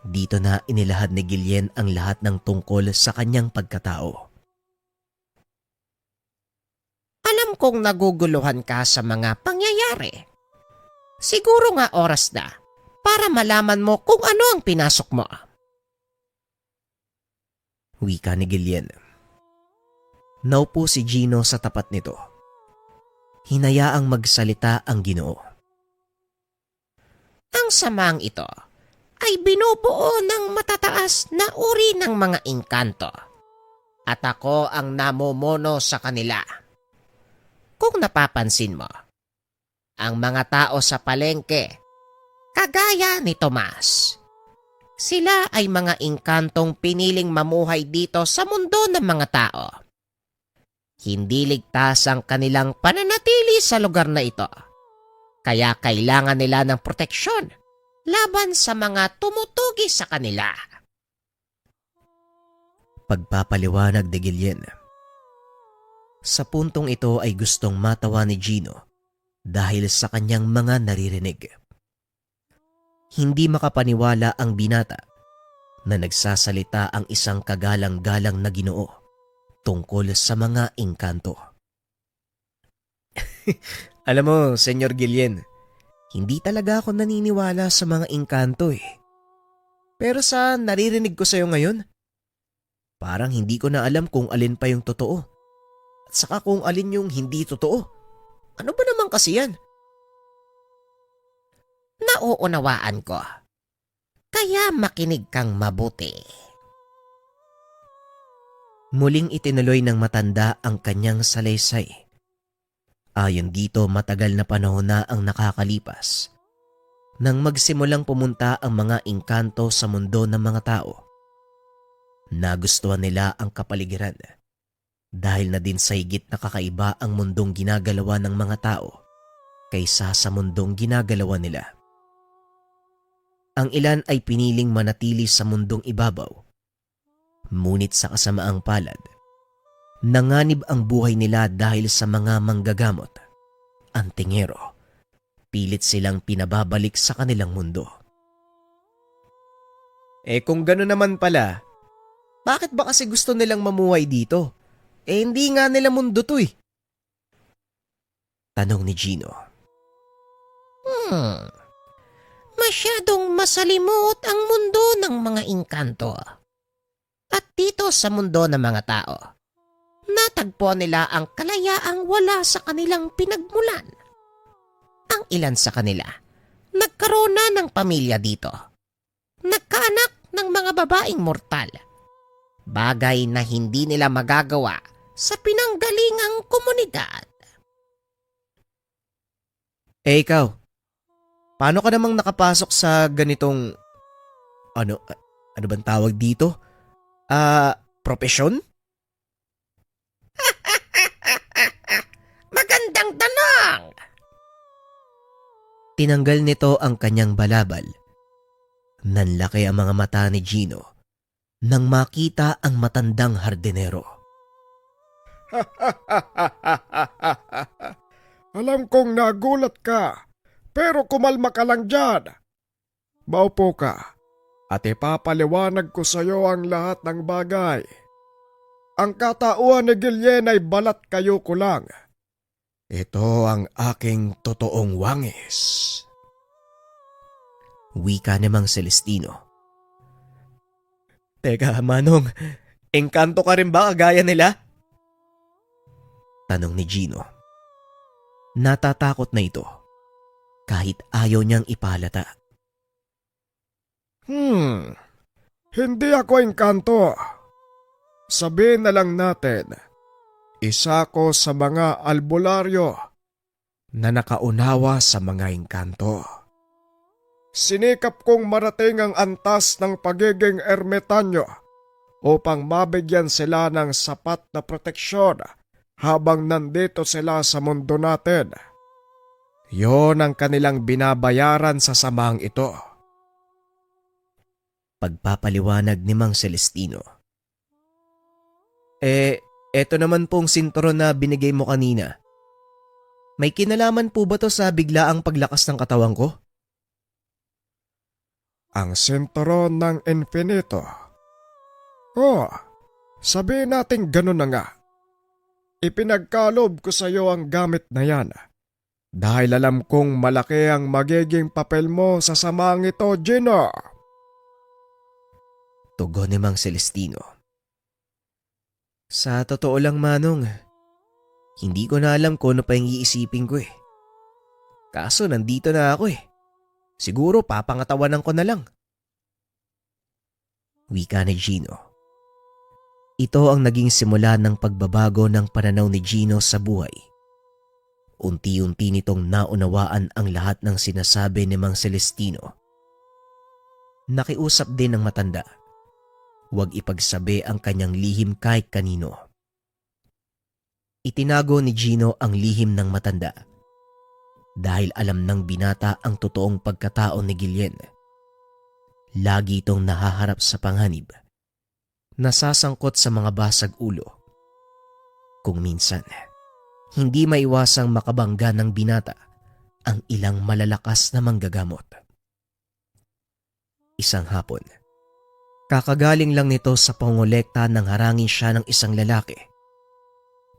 Dito na inilahad ni Guillen ang lahat ng tungkol sa kanyang pagkatao. Alam kong naguguluhan ka sa mga pangyayari. Siguro nga oras na para malaman mo kung ano ang pinasok mo. Wika ni Guillen. Naupo si Gino sa tapat nito. Hinayaang magsalita ang Ginoo. Ang samang ito ay binubuo ng matataas na uri ng mga engkanto at ako ang namumuno sa kanila. Kung napapansin mo, ang mga tao sa palengke, kagaya ni Tomas, sila ay mga engkantong piniling mamuhay dito sa mundo ng mga tao. Hindi ligtas ang kanilang pananatili sa lugar na ito. Kaya kailangan nila ng proteksyon laban sa mga tumutugi sa kanila. Pagpapaliwanag ni Guillen. Sa puntong ito ay gustong matawa ni Gino dahil sa kanyang mga naririnig. Hindi makapaniwala ang binata na nagsasalita ang isang kagalang-galang na Ginoo tungkol sa mga engkanto. Alam mo, Senyor Guillen, hindi talaga ako naniniwala sa mga engkanto eh. Pero sa naririnig ko sa'yo ngayon, parang hindi ko na alam kung alin pa yung totoo. At saka kung alin yung hindi totoo. Ano ba naman kasi yan? Nauunawaan ko. Kaya makinig kang mabuti. Muling itinuloy ng matanda ang kanyang salaysay. Ayon dito, matagal na panahon na ang nakakalipas nang magsimulang pumunta ang mga engkanto sa mundo ng mga tao. Nagustuhan nila ang kapaligiran dahil na din sa higit na kakaiba ang mundong ginagalawa ng mga tao kaysa sa mundong ginagalawa nila. Ang ilan ay piniling manatili sa mundong ibabaw, ngunit sa kasamaang palad, nanganib ang buhay nila dahil sa mga manggagamot, antingero. Pilit silang pinababalik sa kanilang mundo. Kung gano'n naman pala, bakit ba kasi gusto nilang mamuhay dito? Hindi nga nila mundo to eh. Tanong ni Gino. Masyadong masalimot ang mundo ng mga engkanto. At dito sa mundo ng mga tao, natagpo nila ang kalayaang wala sa kanilang pinagmulan. Ang ilan sa kanila, nagkaroon na ng pamilya dito. Nagkaanak ng mga babaeng mortal. Bagay na hindi nila magagawa sa pinanggalingang komunidad. Ikaw, paano ka namang nakapasok sa ganitong, ano bang tawag dito? Propesyon? Magandang tanong! Tinanggal nito ang kanyang balabal. Nanlaki ang mga mata ni Gino nang makita ang matandang hardinero. Alam kong nagulat ka, pero kumalma ka lang dyan. Maupo ka at ipapaliwanag ko sa iyo ang lahat ng bagay. Ang katauhan ni Guillen ay balat kayo ko lang. Ito ang aking totoong wangis. Wika ni Mang Celestino. Teka, Manong, engkanto ka rin ba kagaya nila? Tanong ni Gino. Natatakot na ito kahit ayaw niyang ipalata. Hindi ako engkanto. Sabihin na lang natin, isa ko sa mga albularyo na nakaunawa sa mga engkanto. Sinikap kong marating ang antas ng pagiging ermitanyo upang mabigyan sila ng sapat na proteksyon habang nandito sila sa mundo natin. Yon ang kanilang binabayaran sa samang ito. Pagpapaliwanag ni Mang Celestino. Eto naman pong sinturon na binigay mo kanina. May kinalaman po ba to sa biglaang paglakas ng katawan ko? Ang sinturon ng infinito. Sabihin natin ganun na nga. Ipinagkalob ko sa iyo ang gamit na yan. Dahil alam kong malaki ang magiging papel mo sa samang ito, Gino. Tugon ni Mang Celestino. Sa totoo lang, Manong, hindi ko na alam kung ano pa yung iisipin ko eh. Kaso nandito na ako eh. Siguro papangatawanan ko na lang. Wika ni Gino. Ito ang naging simula ng pagbabago ng pananaw ni Gino sa buhay. Unti-unti nitong naunawaan ang lahat ng sinasabi ni Mang Celestino. Nakiusap din ng matanda. Huwag ipagsabi ang kanyang lihim kahit kanino. Itinago ni Gino ang lihim ng matanda dahil alam ng binata ang totoong pagkatao ni Guillen. Lagi itong nahaharap sa panganib, nasasangkot sa mga basag ulo. Kung minsan, hindi maiwasang makabangga ng binata ang ilang malalakas na manggagamot. Isang hapon, Kakagaling lang nito sa pangolekta nang harangin siya ng isang lalaki.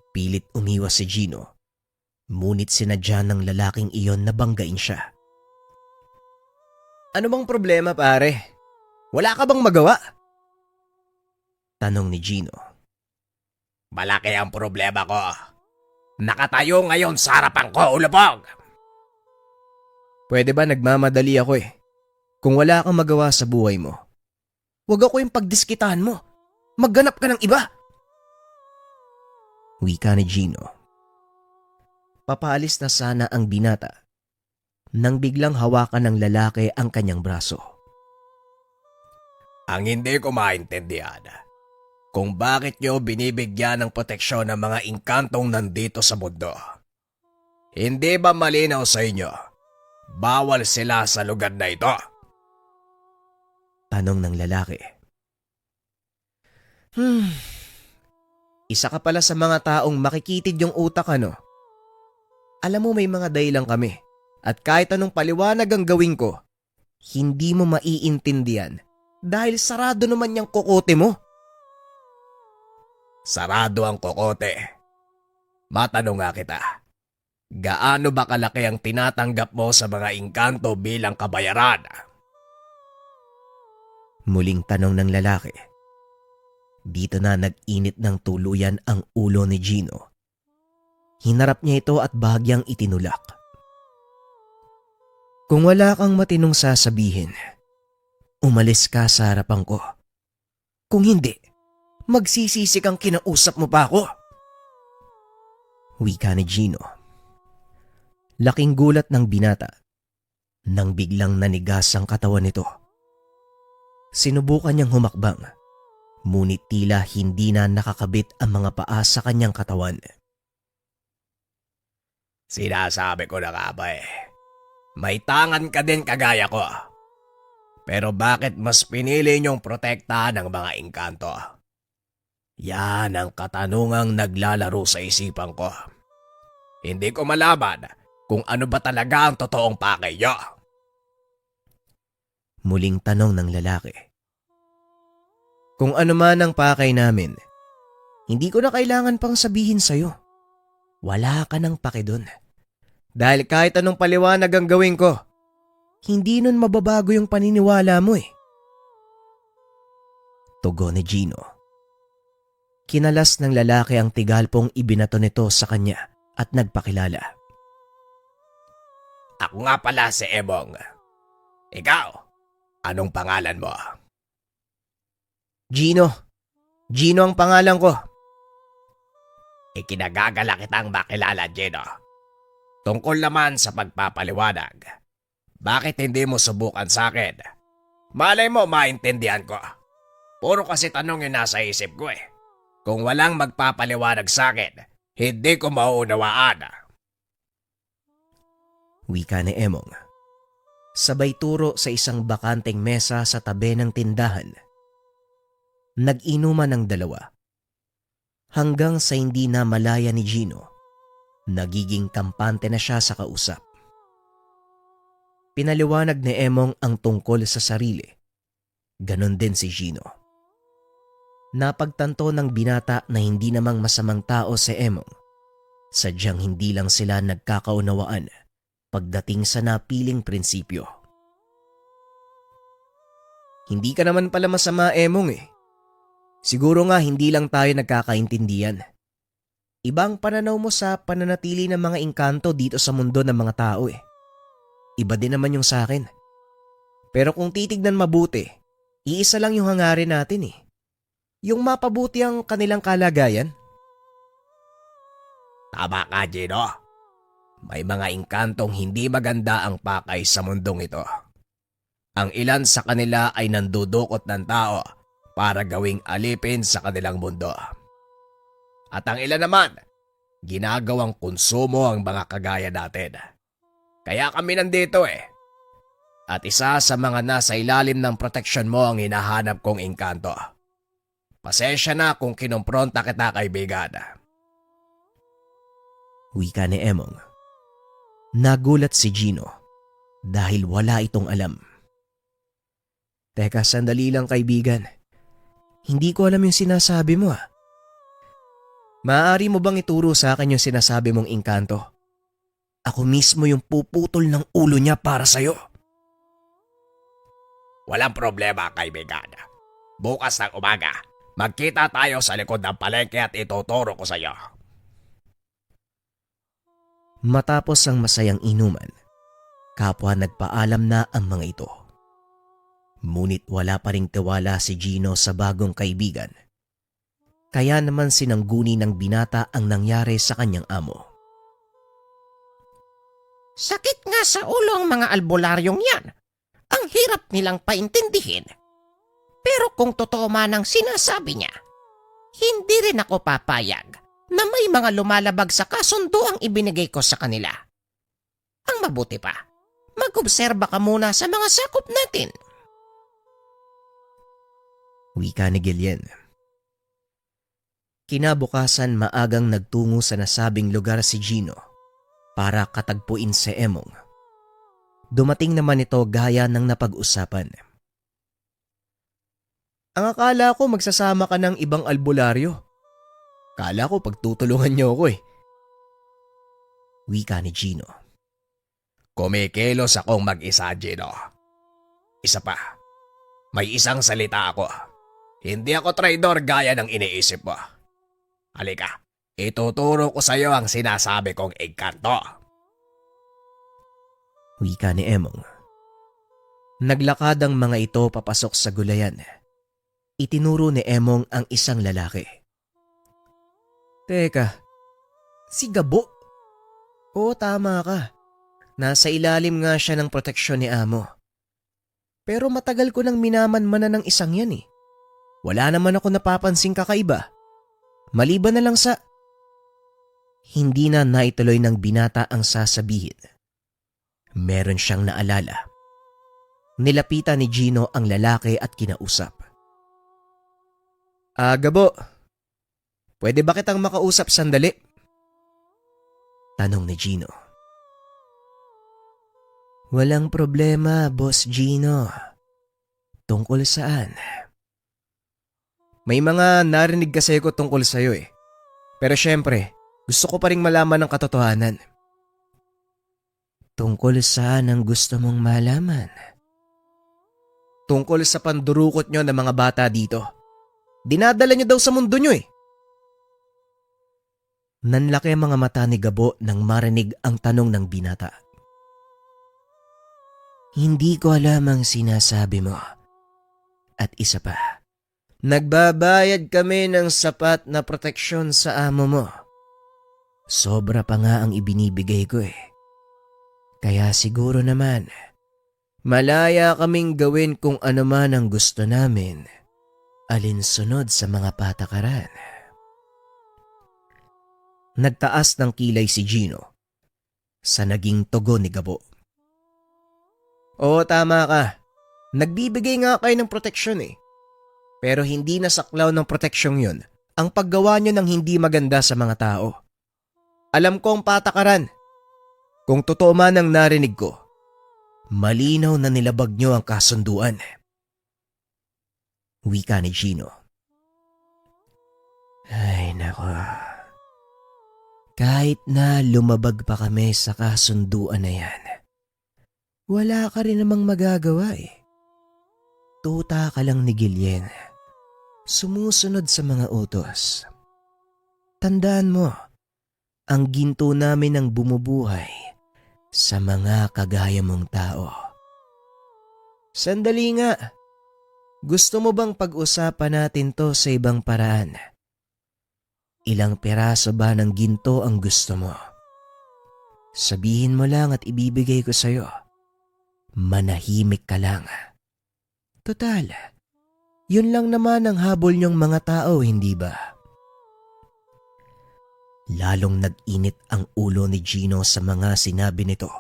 Pilit umiwas si Gino, ngunit sinadya ng lalaking iyon na banggain siya. Ano bang problema, pare? Wala ka bang magawa? Tanong ni Gino. Malaki ang problema ko. Nakatayo ngayon sa harapan ko, ulubog! Pwede ba nagmamadali ako eh? Kung wala kang magawa sa buhay mo, huwag ako yung pagdiskitahan mo. Magganap ka ng iba. Wika ni Gino. Papaalis na sana ang binata nang biglang hawakan ng lalaki ang kanyang braso. Ang hindi ko maintindihan, kung bakit nyo binibigyan ng proteksyon ng mga inkantong nandito sa mundo. Hindi ba malinaw sa inyo? Bawal sila sa lugar na ito. Tanong ng lalaki. Isa ka pala sa mga taong makikitid yung utak, ano? Alam mo, may mga dahilan kami. At kahit anong paliwanag ang gawin ko, hindi mo maiintindihan dahil sarado naman yung kokote mo. Sarado ang kokote. Matanong nga kita, gaano ba kalaki ang tinatanggap mo sa mga inkanto bilang kabayaran? Muling tanong ng lalaki. Dito na nag-init ng tuluyan ang ulo ni Gino. Hinarap niya ito at bahagyang itinulak. Kung wala kang matinong sasabihin, umalis ka sa harapan ko. Kung hindi, magsisisi kang kinausap mo pa ako. Wika ni Gino. Laking gulat ng binata nang biglang nanigas ang katawan nito. Sinubukan niyang humakbang, ngunit tila hindi na nakakabit ang mga paa sa kanyang katawan. Sinasabi ko na nga ba eh, may tangan ka din kagaya ko. Pero bakit mas pinili niyong protektahan ng mga inkanto? Yan ang katanungang naglalaro sa isipan ko. Hindi ko malaman kung ano ba talaga ang totoong pakay niyo. Muling tanong ng lalaki. Kung ano man ang pakay namin, hindi ko na kailangan pang sabihin sa'yo. Wala ka nang pake dun. Dahil kahit anong paliwanag ang gawin ko, hindi nun mababago yung paniniwala mo eh. Tugon ni Gino. Kinalas ng lalaki ang tigalpong ibinato nito sa kanya at nagpakilala. Ako nga pala si Emong. Ikaw, anong pangalan mo? Gino. Gino ang pangalan ko. Ikinagagala kitang makilala, Gino. Tungkol naman sa pagpapaliwanag, bakit hindi mo subukan sa akin? Malay mo maintindihan ko. Puro kasi tanong yung nasa isip ko eh. Kung walang magpapaliwanag sa akin, hindi ko mauunawaan. Wika ni Emong. Sabay turo sa isang bakanteng mesa sa tabi ng tindahan. Nag-inuman ng dalawa. Hanggang sa hindi na malaya ni Gino, nagiging kampante na siya sa kausap. Pinaliwanag ni Emong ang tungkol sa sarili. Ganon din si Gino. Napagtanto ng binata na hindi namang masamang tao si Emong. Sadyang hindi lang sila nagkakaunawaan pagdating sa napiling prinsipyo. Hindi ka naman pala masama, Emong eh. Siguro nga hindi lang tayo nagkakaintindihan. Ibang pananaw mo sa pananatili ng mga engkanto dito sa mundo ng mga tao eh. Iba din naman yung sa akin. Pero kung titignan mabuti, iisa lang yung hangarin natin eh. Yung mapabuti ang kanilang kalagayan. Tama ka, Gino. May mga engkantong hindi maganda ang pakay sa mundong ito. Ang ilan sa kanila ay nandudukot ng tao para gawing alipin sa kanilang mundo. At ang ilan naman, ginagawang konsumo ang mga kagaya natin. Kaya kami nandito eh. At isa sa mga nasa ilalim ng proteksyon mo ang hinahanap kong engkanto. Pasensya na kung kinumpronta kita, kaibigan. Wika ni Emong. Nagulat si Gino dahil wala itong alam. Teka, sandali lang kaibigan. Hindi ko alam yung sinasabi mo ah. Maaari mo bang ituro sa akin yung sinasabi mong engkanto? Ako mismo yung puputol ng ulo niya para sa'yo. Walang problema, kaibigan. Bukas ng umaga, magkita tayo sa likod ng palengke at ituturo ko sa'yo. Matapos ang masayang inuman, kapwa nagpaalam na ang mga ito. Ngunit wala pa ring tiwala si Gino sa bagong kaibigan. Kaya naman sinangguni ng binata ang nangyari sa kanyang amo. Sakit nga sa ulo ang mga albularyong yan. Ang hirap nilang paintindihin. Pero kung totoo man ang sinasabi niya, hindi rin ako papayag na may mga lumalabag sa kasundo ang ibinigay ko sa kanila. Ang mabuti pa, mag-obserba ka muna sa mga sakop natin. Wika ni Gillian. Kinabukasan maagang nagtungo sa nasabing lugar si Gino para katagpuin si Emong. Dumating naman ito gaya ng napag-usapan. Ang akala ko magsasama ka ng ibang albularyo. Kala ko pagtutulungan niyo ako eh. Wika ni Gino. Kumikilos akong mag-isa, Gino. Isa pa, may isang salita ako. Hindi ako traidor gaya ng iniisip mo. Halika, ituturo ko sa iyo ang sinasabi kong engkanto. Wika ni Emong. Naglakad ang mga ito papasok sa gulayan. Itinuro ni Emong ang isang lalaki. Teka, si Gabo? Oo, tama ka. Nasa ilalim nga siya ng proteksyon ni Amo. Pero matagal ko nang minamanmanan ng isang yan eh. Wala naman ako napapansing kakaiba. Maliban na lang sa... Hindi na naituloy ng binata ang sasabihin. Meron siyang naalala. Nilapitan ni Gino ang lalaki at kinausap. Gabo, pwede ba kitang makausap sandali? Tanong ni Gino. Walang problema, Boss Gino. Tungkol saan? May mga narinig kasi ko tungkol sa'yo eh. Pero syempre, gusto ko pa ring malaman ang katotohanan. Tungkol saan ang gusto mong malaman? Tungkol sa pandurukot nyo ng mga bata dito. Dinadala nyo daw sa mundo nyo eh. Nanlaki ang mga mata ni Gabo nang marinig ang tanong ng binata. Hindi ko alam ang sinasabi mo. At isa pa, nagbabayad kami ng sapat na proteksyon sa amo mo. Sobra pa nga ang ibinibigay ko eh. Kaya siguro naman, malaya kaming gawin kung ano man ang gusto namin, alinsunod sa mga patakaran. Nagtaas ng kilay si Gino sa naging tugon ni Gabo. Oo, tama ka. Nagbibigay nga kayo ng proteksyon eh. Pero hindi nasaklaw ng proteksyong yun ang paggawa nyo ng hindi maganda sa mga tao. Alam ko ang patakaran. Kung totoo man ang narinig ko, malinaw na nilabag nyo ang kasunduan. Wika ni Gino. Ay nako. Kahit na lumabag pa kami sa kasunduan na yan, wala ka rin namang magagawa eh. Tuta ka lang ni Gillian. Sumusunod sa mga utos. Tandaan mo, ang ginto namin ang bumubuhay sa mga kagaya mong tao. Sandali nga. Gusto mo bang pag-usapan natin to sa ibang paraan? Ilang peraso ba ng ginto ang gusto mo? Sabihin mo lang at ibibigay ko sa'yo. Manahimik ka lang. Total, yun lang naman ang habol niyong mga tao, hindi ba? Lalong nag-init ang ulo ni Gino sa mga sinabi nito.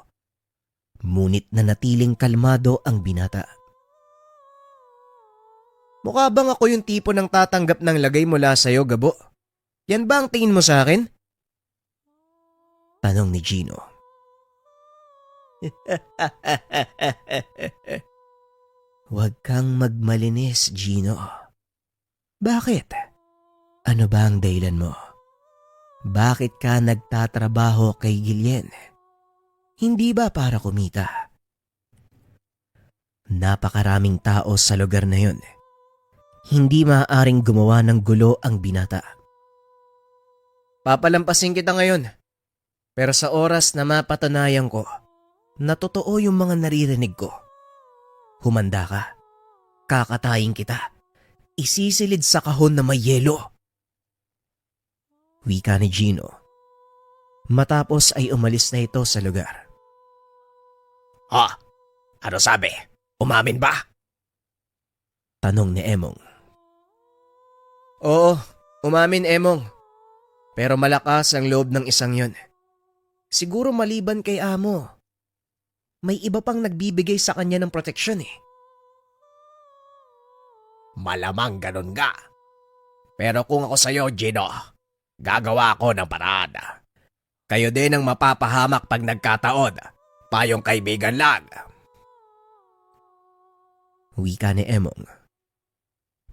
Ngunit nanatiling kalmado ang binata. Mukha bang ako yung tipo ng tatanggap ng lagay mula sa'yo, Gabo? Yan ba ang tingin mo sa akin? Tanong ni Gino. Huwag kang magmalinis, Gino. Bakit? Ano ba ang dahilan mo? Bakit ka nagtatrabaho kay Gillian? Hindi ba para kumita? Napakaraming tao sa lugar na yun. Hindi maaaring gumawa ng gulo ang binata. Papalampasin kita ngayon. Pero sa oras na mapatunayan ko na totoo yung mga naririnig ko, humanda ka. Kakatayin kita. Isisilid sa kahon na may yelo. Wika ni Gino. Matapos ay umalis na ito sa lugar. Ha? Ano sabi? Umamin ba? Tanong ni Emong. Oo, umamin Emong. Pero malakas ang loob ng isang yon. Siguro maliban kay amo. May iba pang nagbibigay sa kanya ng proteksyon eh. Malamang ganun nga. Pero kung ako sa'yo, Gino, gagawa ako ng paraan. Kayo din ang mapapahamak pag nagkataon. Payong kaibigan lang. Wika ni Emong.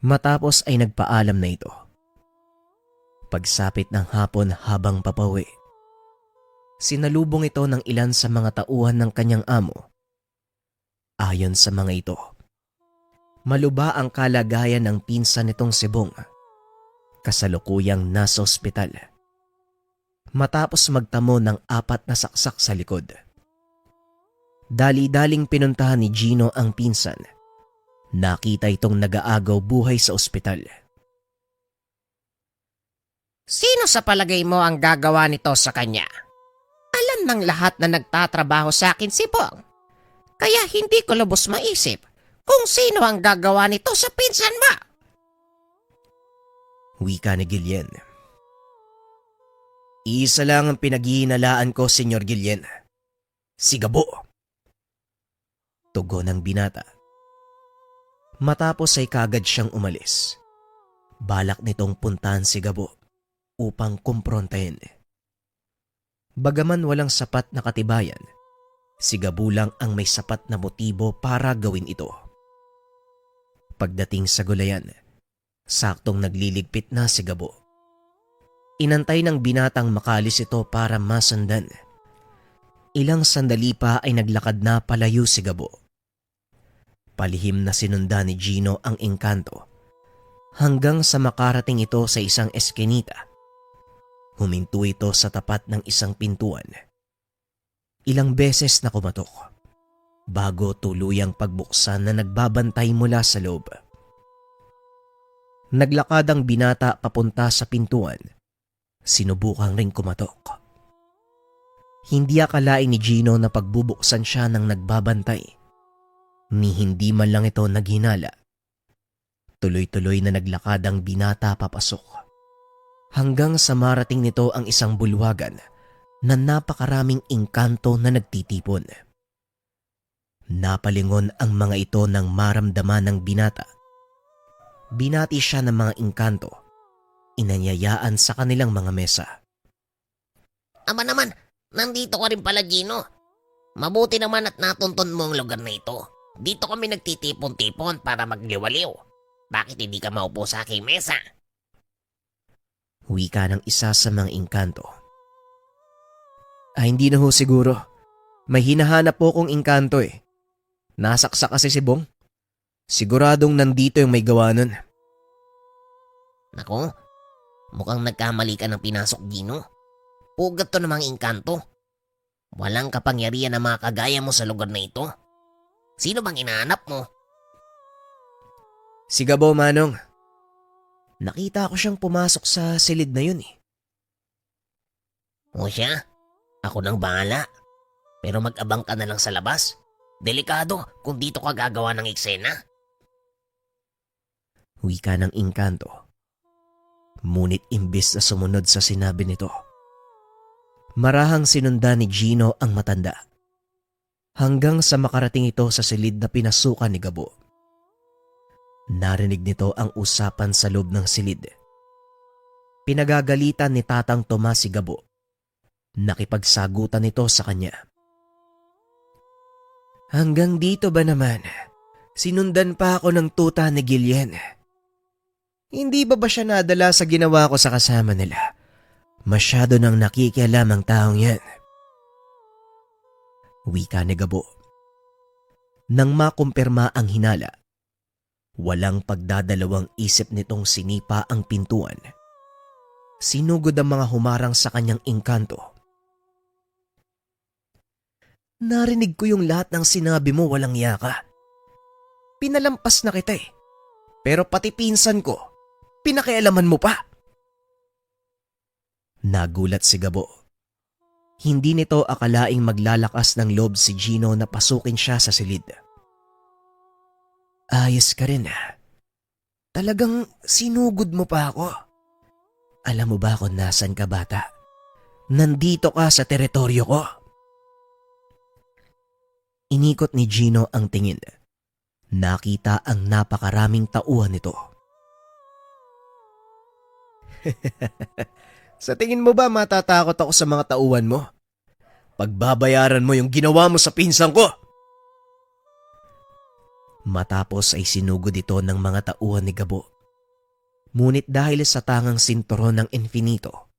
Matapos ay nagpaalam na ito. Pagsapit ng hapon habang papawi, sinalubong ito ng ilan sa mga tauhan ng kanyang amo. Ayon sa mga ito, maluba ang kalagayan ng pinsan nitong si Bong, kasalukuyang nasa ospital. Matapos magtamo ng 4 na saksak sa likod. Dali-daling pinuntahan ni Gino ang pinsan. Nakita itong nag-aagaw buhay sa ospital. Sino sa palagay mo ang gagawa nito sa kanya? Alam ng lahat na nagtatrabaho sa akin si Bong. Kaya hindi ko lubos maisip kung sino ang gagawa nito sa pinsan mo. Wika ni Gillian. Isa lang ang pinaghihinalaan ko, Senyor Gillian. Si Gabo. Tugon ng binata. Matapos ay kagad siyang umalis. Balak nitong puntahan si Gabo upang kumprontahin. Bagaman walang sapat na katibayan, si Gabo lang ang may sapat na motibo para gawin ito. Pagdating sa gulayan, saktong nagliligpit na si Gabo. Inantay ng binatang makalis ito para masundan. Ilang sandali pa ay naglakad na palayo si Gabo. Palihim na sinundan ni Gino ang engkanto hanggang sa makarating ito sa isang eskinita. Huminto ito sa tapat ng isang pintuan. Ilang beses na kumatok bago tuluyang pagbuksan na nagbabantay mula sa loob. Naglakad ang binata papunta sa pintuan. Sinubukang ring kumatok. Hindi akalain ni Gino na pagbubuksan siya ng nagbabantay. Ni hindi man lang ito naghinala. Tuloy-tuloy na naglakad ang binata papasok. Hanggang sa marating nito ang isang bulwagan na napakaraming engkanto na nagtitipon. Napalingon ang mga ito nang maramdaman ng binata. Binati siya ng mga engkanto. Inanyayaan sa kanilang mga mesa. Aba naman, nandito ka rin pala, Gino. Mabuti naman at natuntun mo ang lugar na ito. Dito kami nagtitipon-tipon para magliwaliw. Bakit hindi ka maupo sa aking mesa? Wika ng isa sa mga engkanto. Hindi na ho siguro. May hinahanap po kong engkanto eh. Nasaksak kasi si Bong. Siguradong nandito yung may gawa nun. Naku, mukhang nagkamali ka ng pinasok, Gino. Pugat to namang engkanto. Walang kapangyarihan na mga kagaya mo sa lugar na ito. Sino bang inahanap mo? Si Gabo, Manong. Nakita ko siyang pumasok sa silid na yun eh. O siya, ako nang bahala. Pero mag-abang ka na lang sa labas. Delikado kung dito ka gagawa ng eksena. Wika ng engkanto. Ngunit imbis na sumunod sa sinabi nito, marahang sinundan ni Gino ang matanda. Hanggang sa makarating ito sa silid na pinasukan ni Gabo. Narinig nito ang usapan sa loob ng silid. Pinagagalitan ni Tatang Tomas si Gabo. Nakipagsagutan nito sa kanya. Hanggang dito ba naman? Sinundan pa ako ng tuta ni Gillian. Hindi ba siya nadala sa ginawa ko sa kasama nila? Masyado nang nakikialam ang taong yan. Wika ni Gabo. Nang makumpirma ang hinala, walang pagdadalawang isip nitong sinipa ang pintuan. Sinugod ang mga humarang sa kanyang engkanto. Narinig ko yung lahat ng sinabi mo, walang yaka. Pinalampas na kita eh. Pero pati pinsan ko, pinakialaman mo pa. Nagulat si Gabo. Hindi nito akalaing maglalakas ng loob si Gino na pasukin siya sa silid. Ayos ka rin ah. Talagang sinugod mo pa ako. Alam mo ba kung nasan ka, bata? Nandito ka sa teritoryo ko. Inikot ni Gino ang tingin. Nakita ang napakaraming tauhan nito. Sa tingin mo ba matatakot ako sa mga tauhan mo? Pagbabayaran mo yung ginawa mo sa pinsan ko! Matapos ay sinugod ito ng mga tauhan ni Gabo. Ngunit dahil sa tangang sinturon ng infinito,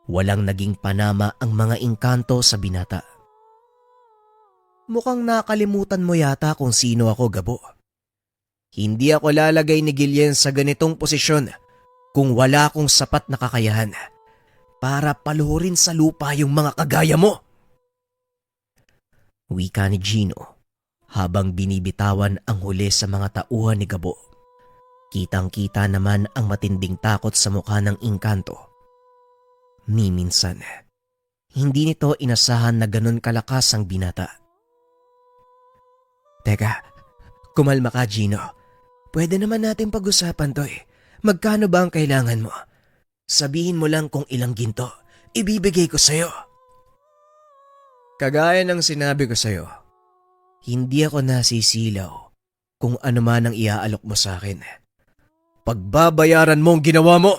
walang naging panama ang mga engkanto sa binata. Mukhang nakalimutan mo yata kung sino ako, Gabo. Hindi ako lalagay ni Guillen sa ganitong posisyon kung wala akong sapat na kakayahan para paluhurin sa lupa yung mga kagaya mo. Wika ni Gino habang binibitawan ang huli sa mga tauhan ni Gabo. Kitang-kita naman ang matinding takot sa mukha ng engkanto. Ni minsan, hindi nito inasahan na ganun kalakas ang binata. Teka, kumalma ka, Gino. Pwede naman natin pag-usapan to eh. Magkano ba ang kailangan mo? Sabihin mo lang kung ilang ginto. Ibibigay ko sa'yo. Kagaya ng sinabi ko sa'yo, hindi ako nasisilaw kung ano man ang iaalok mo sa akin. Pagbabayaran mo ang ginawa mo!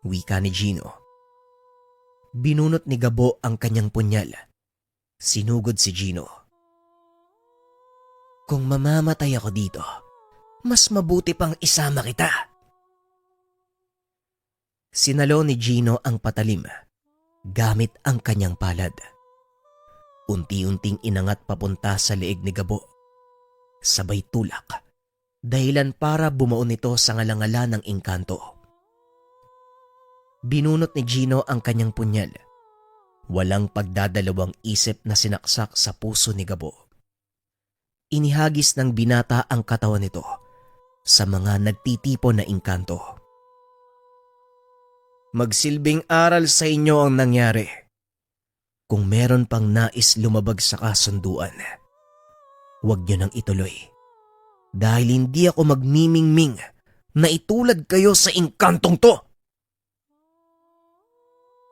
Wika ni Gino. Binunot ni Gabo ang kanyang punyal. Sinugod si Gino. Kung mamamatay ako dito, mas mabuti pang isama kita. Sinalo ni Gino ang patalim gamit ang kanyang palad. Unti-unting inangat papunta sa leeg ni Gabo. Sabay tulak, dahilan para bumuon ito sa ngalangala ng engkanto. Binunot ni Gino ang kanyang punyal. Walang pagdadalawang isip na sinaksak sa puso ni Gabo. Inihagis ng binata ang katawan nito sa mga nagtitipon na engkanto. Magsilbing aral sa inyo ang nangyari. Kung meron pang nais lumabag sa kasunduan, huwag niyo nang ituloy. Dahil hindi ako magmimingming na itulad kayo sa engkantong to.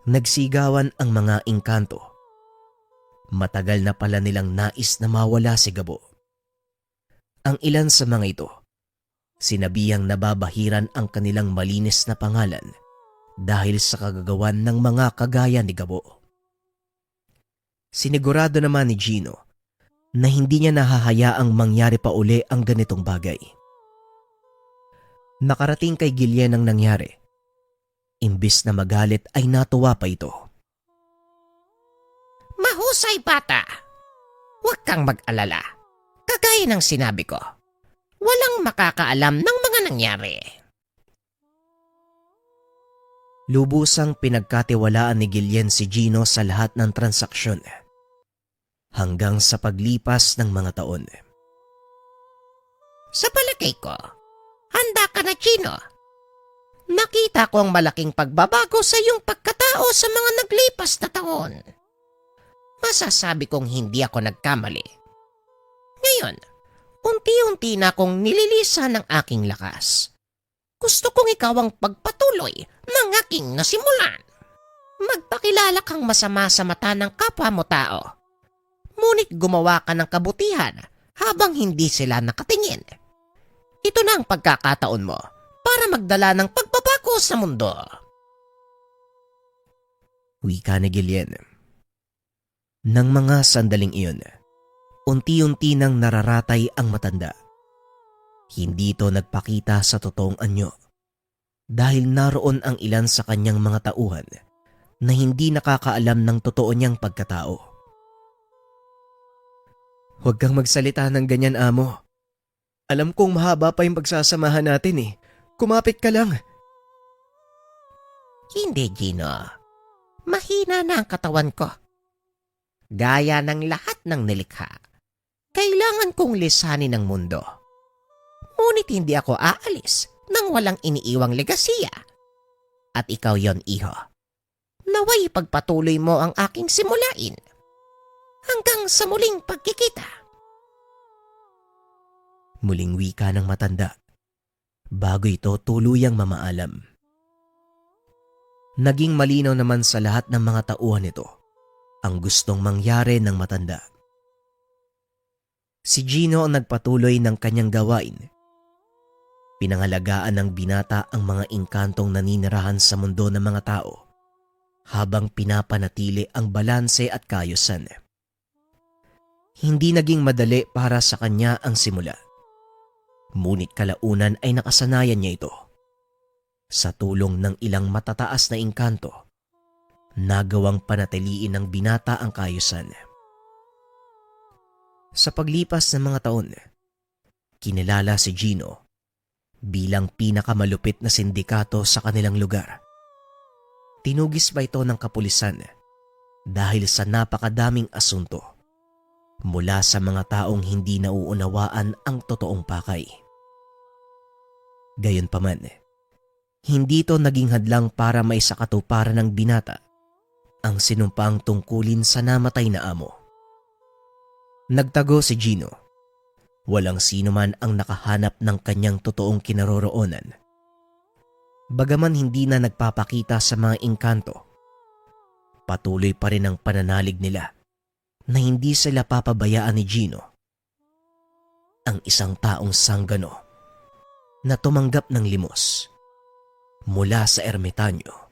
Nagsigawan ang mga engkanto. Matagal na pala nilang nais na mawala si Gabo. Ang ilan sa mga ito, sinabihang nababahiran ang kanilang malinis na pangalan dahil sa kagagawan ng mga kagaya ni Gabo. Sinigurado naman ni Gino na hindi niya nahahayaang mangyari pa uli ang ganitong bagay. Nakarating kay Guillen ang nangyari. Imbis na magalit ay natuwa pa ito. Mahusay, bata. Huwag kang mag-alala. Kagaya ng sinabi ko, walang makakaalam ng mga nangyari. Lubusang pinagkatiwalaan ni Guillen si Gino sa lahat ng transaksyon hanggang sa paglipas ng mga taon. Sa palagay ko, handa ka na, Gino. Nakita ko ang malaking pagbabago sa iyong pagkatao sa mga naglipas na taon. Masasabi kong hindi ako nagkamali. Ngayon, unti-unti na akong nililisan ng aking lakas. Gusto kong ikaw ang pagpatuloy ng aking nasimulan. Magpakilala kang masama sa mata ng kapwa mo tao. Ngunit gumawa ka ng kabutihan habang hindi sila nakatingin. Ito na ang pagkakataon mo para magdala ng pagbabago sa mundo. Wika ni Guillen. Nang mga sandaling iyon, unti-unti nang nararatay ang matanda. Hindi ito nagpakita sa totoong anyo dahil naroon ang ilan sa kanyang mga tauhan na hindi nakakaalam ng totoo niyang pagkatao. Huwag kang magsalita ng ganyan, amo. Alam kong mahaba pa yung pagsasamahan natin eh. Kumapit ka lang. Hindi, Gino. Mahina na ang katawan ko. Gaya ng lahat ng nilikha, kailangan kong lisanin ang mundo. Ngunit hindi ako aalis nang walang iniiwang legasiya. At ikaw yon, iho. Naway pagpatuloy mo ang aking simulain. Hanggang sa muling pagkikita. Muling wika ng matanda bago ito tuluyang mamaalam. Naging malinaw naman sa lahat ng mga tauhan nito ang gustong mangyari ng matanda. Si Gino ang nagpatuloy ng kanyang gawain. Pinangalagaan ng binata ang mga engkantong naninirahan sa mundo ng mga tao habang pinapanatili ang balanse at kaayusan. Hindi naging madali para sa kanya ang simula. Ngunit kalaunan ay nakasanayan niya ito. Sa tulong ng ilang matataas na engkanto, nagawang panatiliin ng binata ang kaayusan. Sa paglipas ng mga taon, kinilala si Gino bilang pinakamalupit na sindikato sa kanilang lugar. Tinugis pa ito ng kapulisan dahil sa napakadaming asunto mula sa mga taong hindi nauunawaan ang totoong pakay. Gayunpaman, hindi ito naging hadlang para maisakatuparan ng binata ang sinumpaang tungkulin sa namatay na amo. Nagtago si Gino. Walang sino man ang nakahanap ng kanyang totoong kinaroroonan. Bagaman hindi na nagpapakita sa mga engkanto, patuloy pa rin ang pananalig nila na hindi sila papabayaan ni Gino, ang isang taong sanggano na tumanggap ng limos mula sa ermitanyo.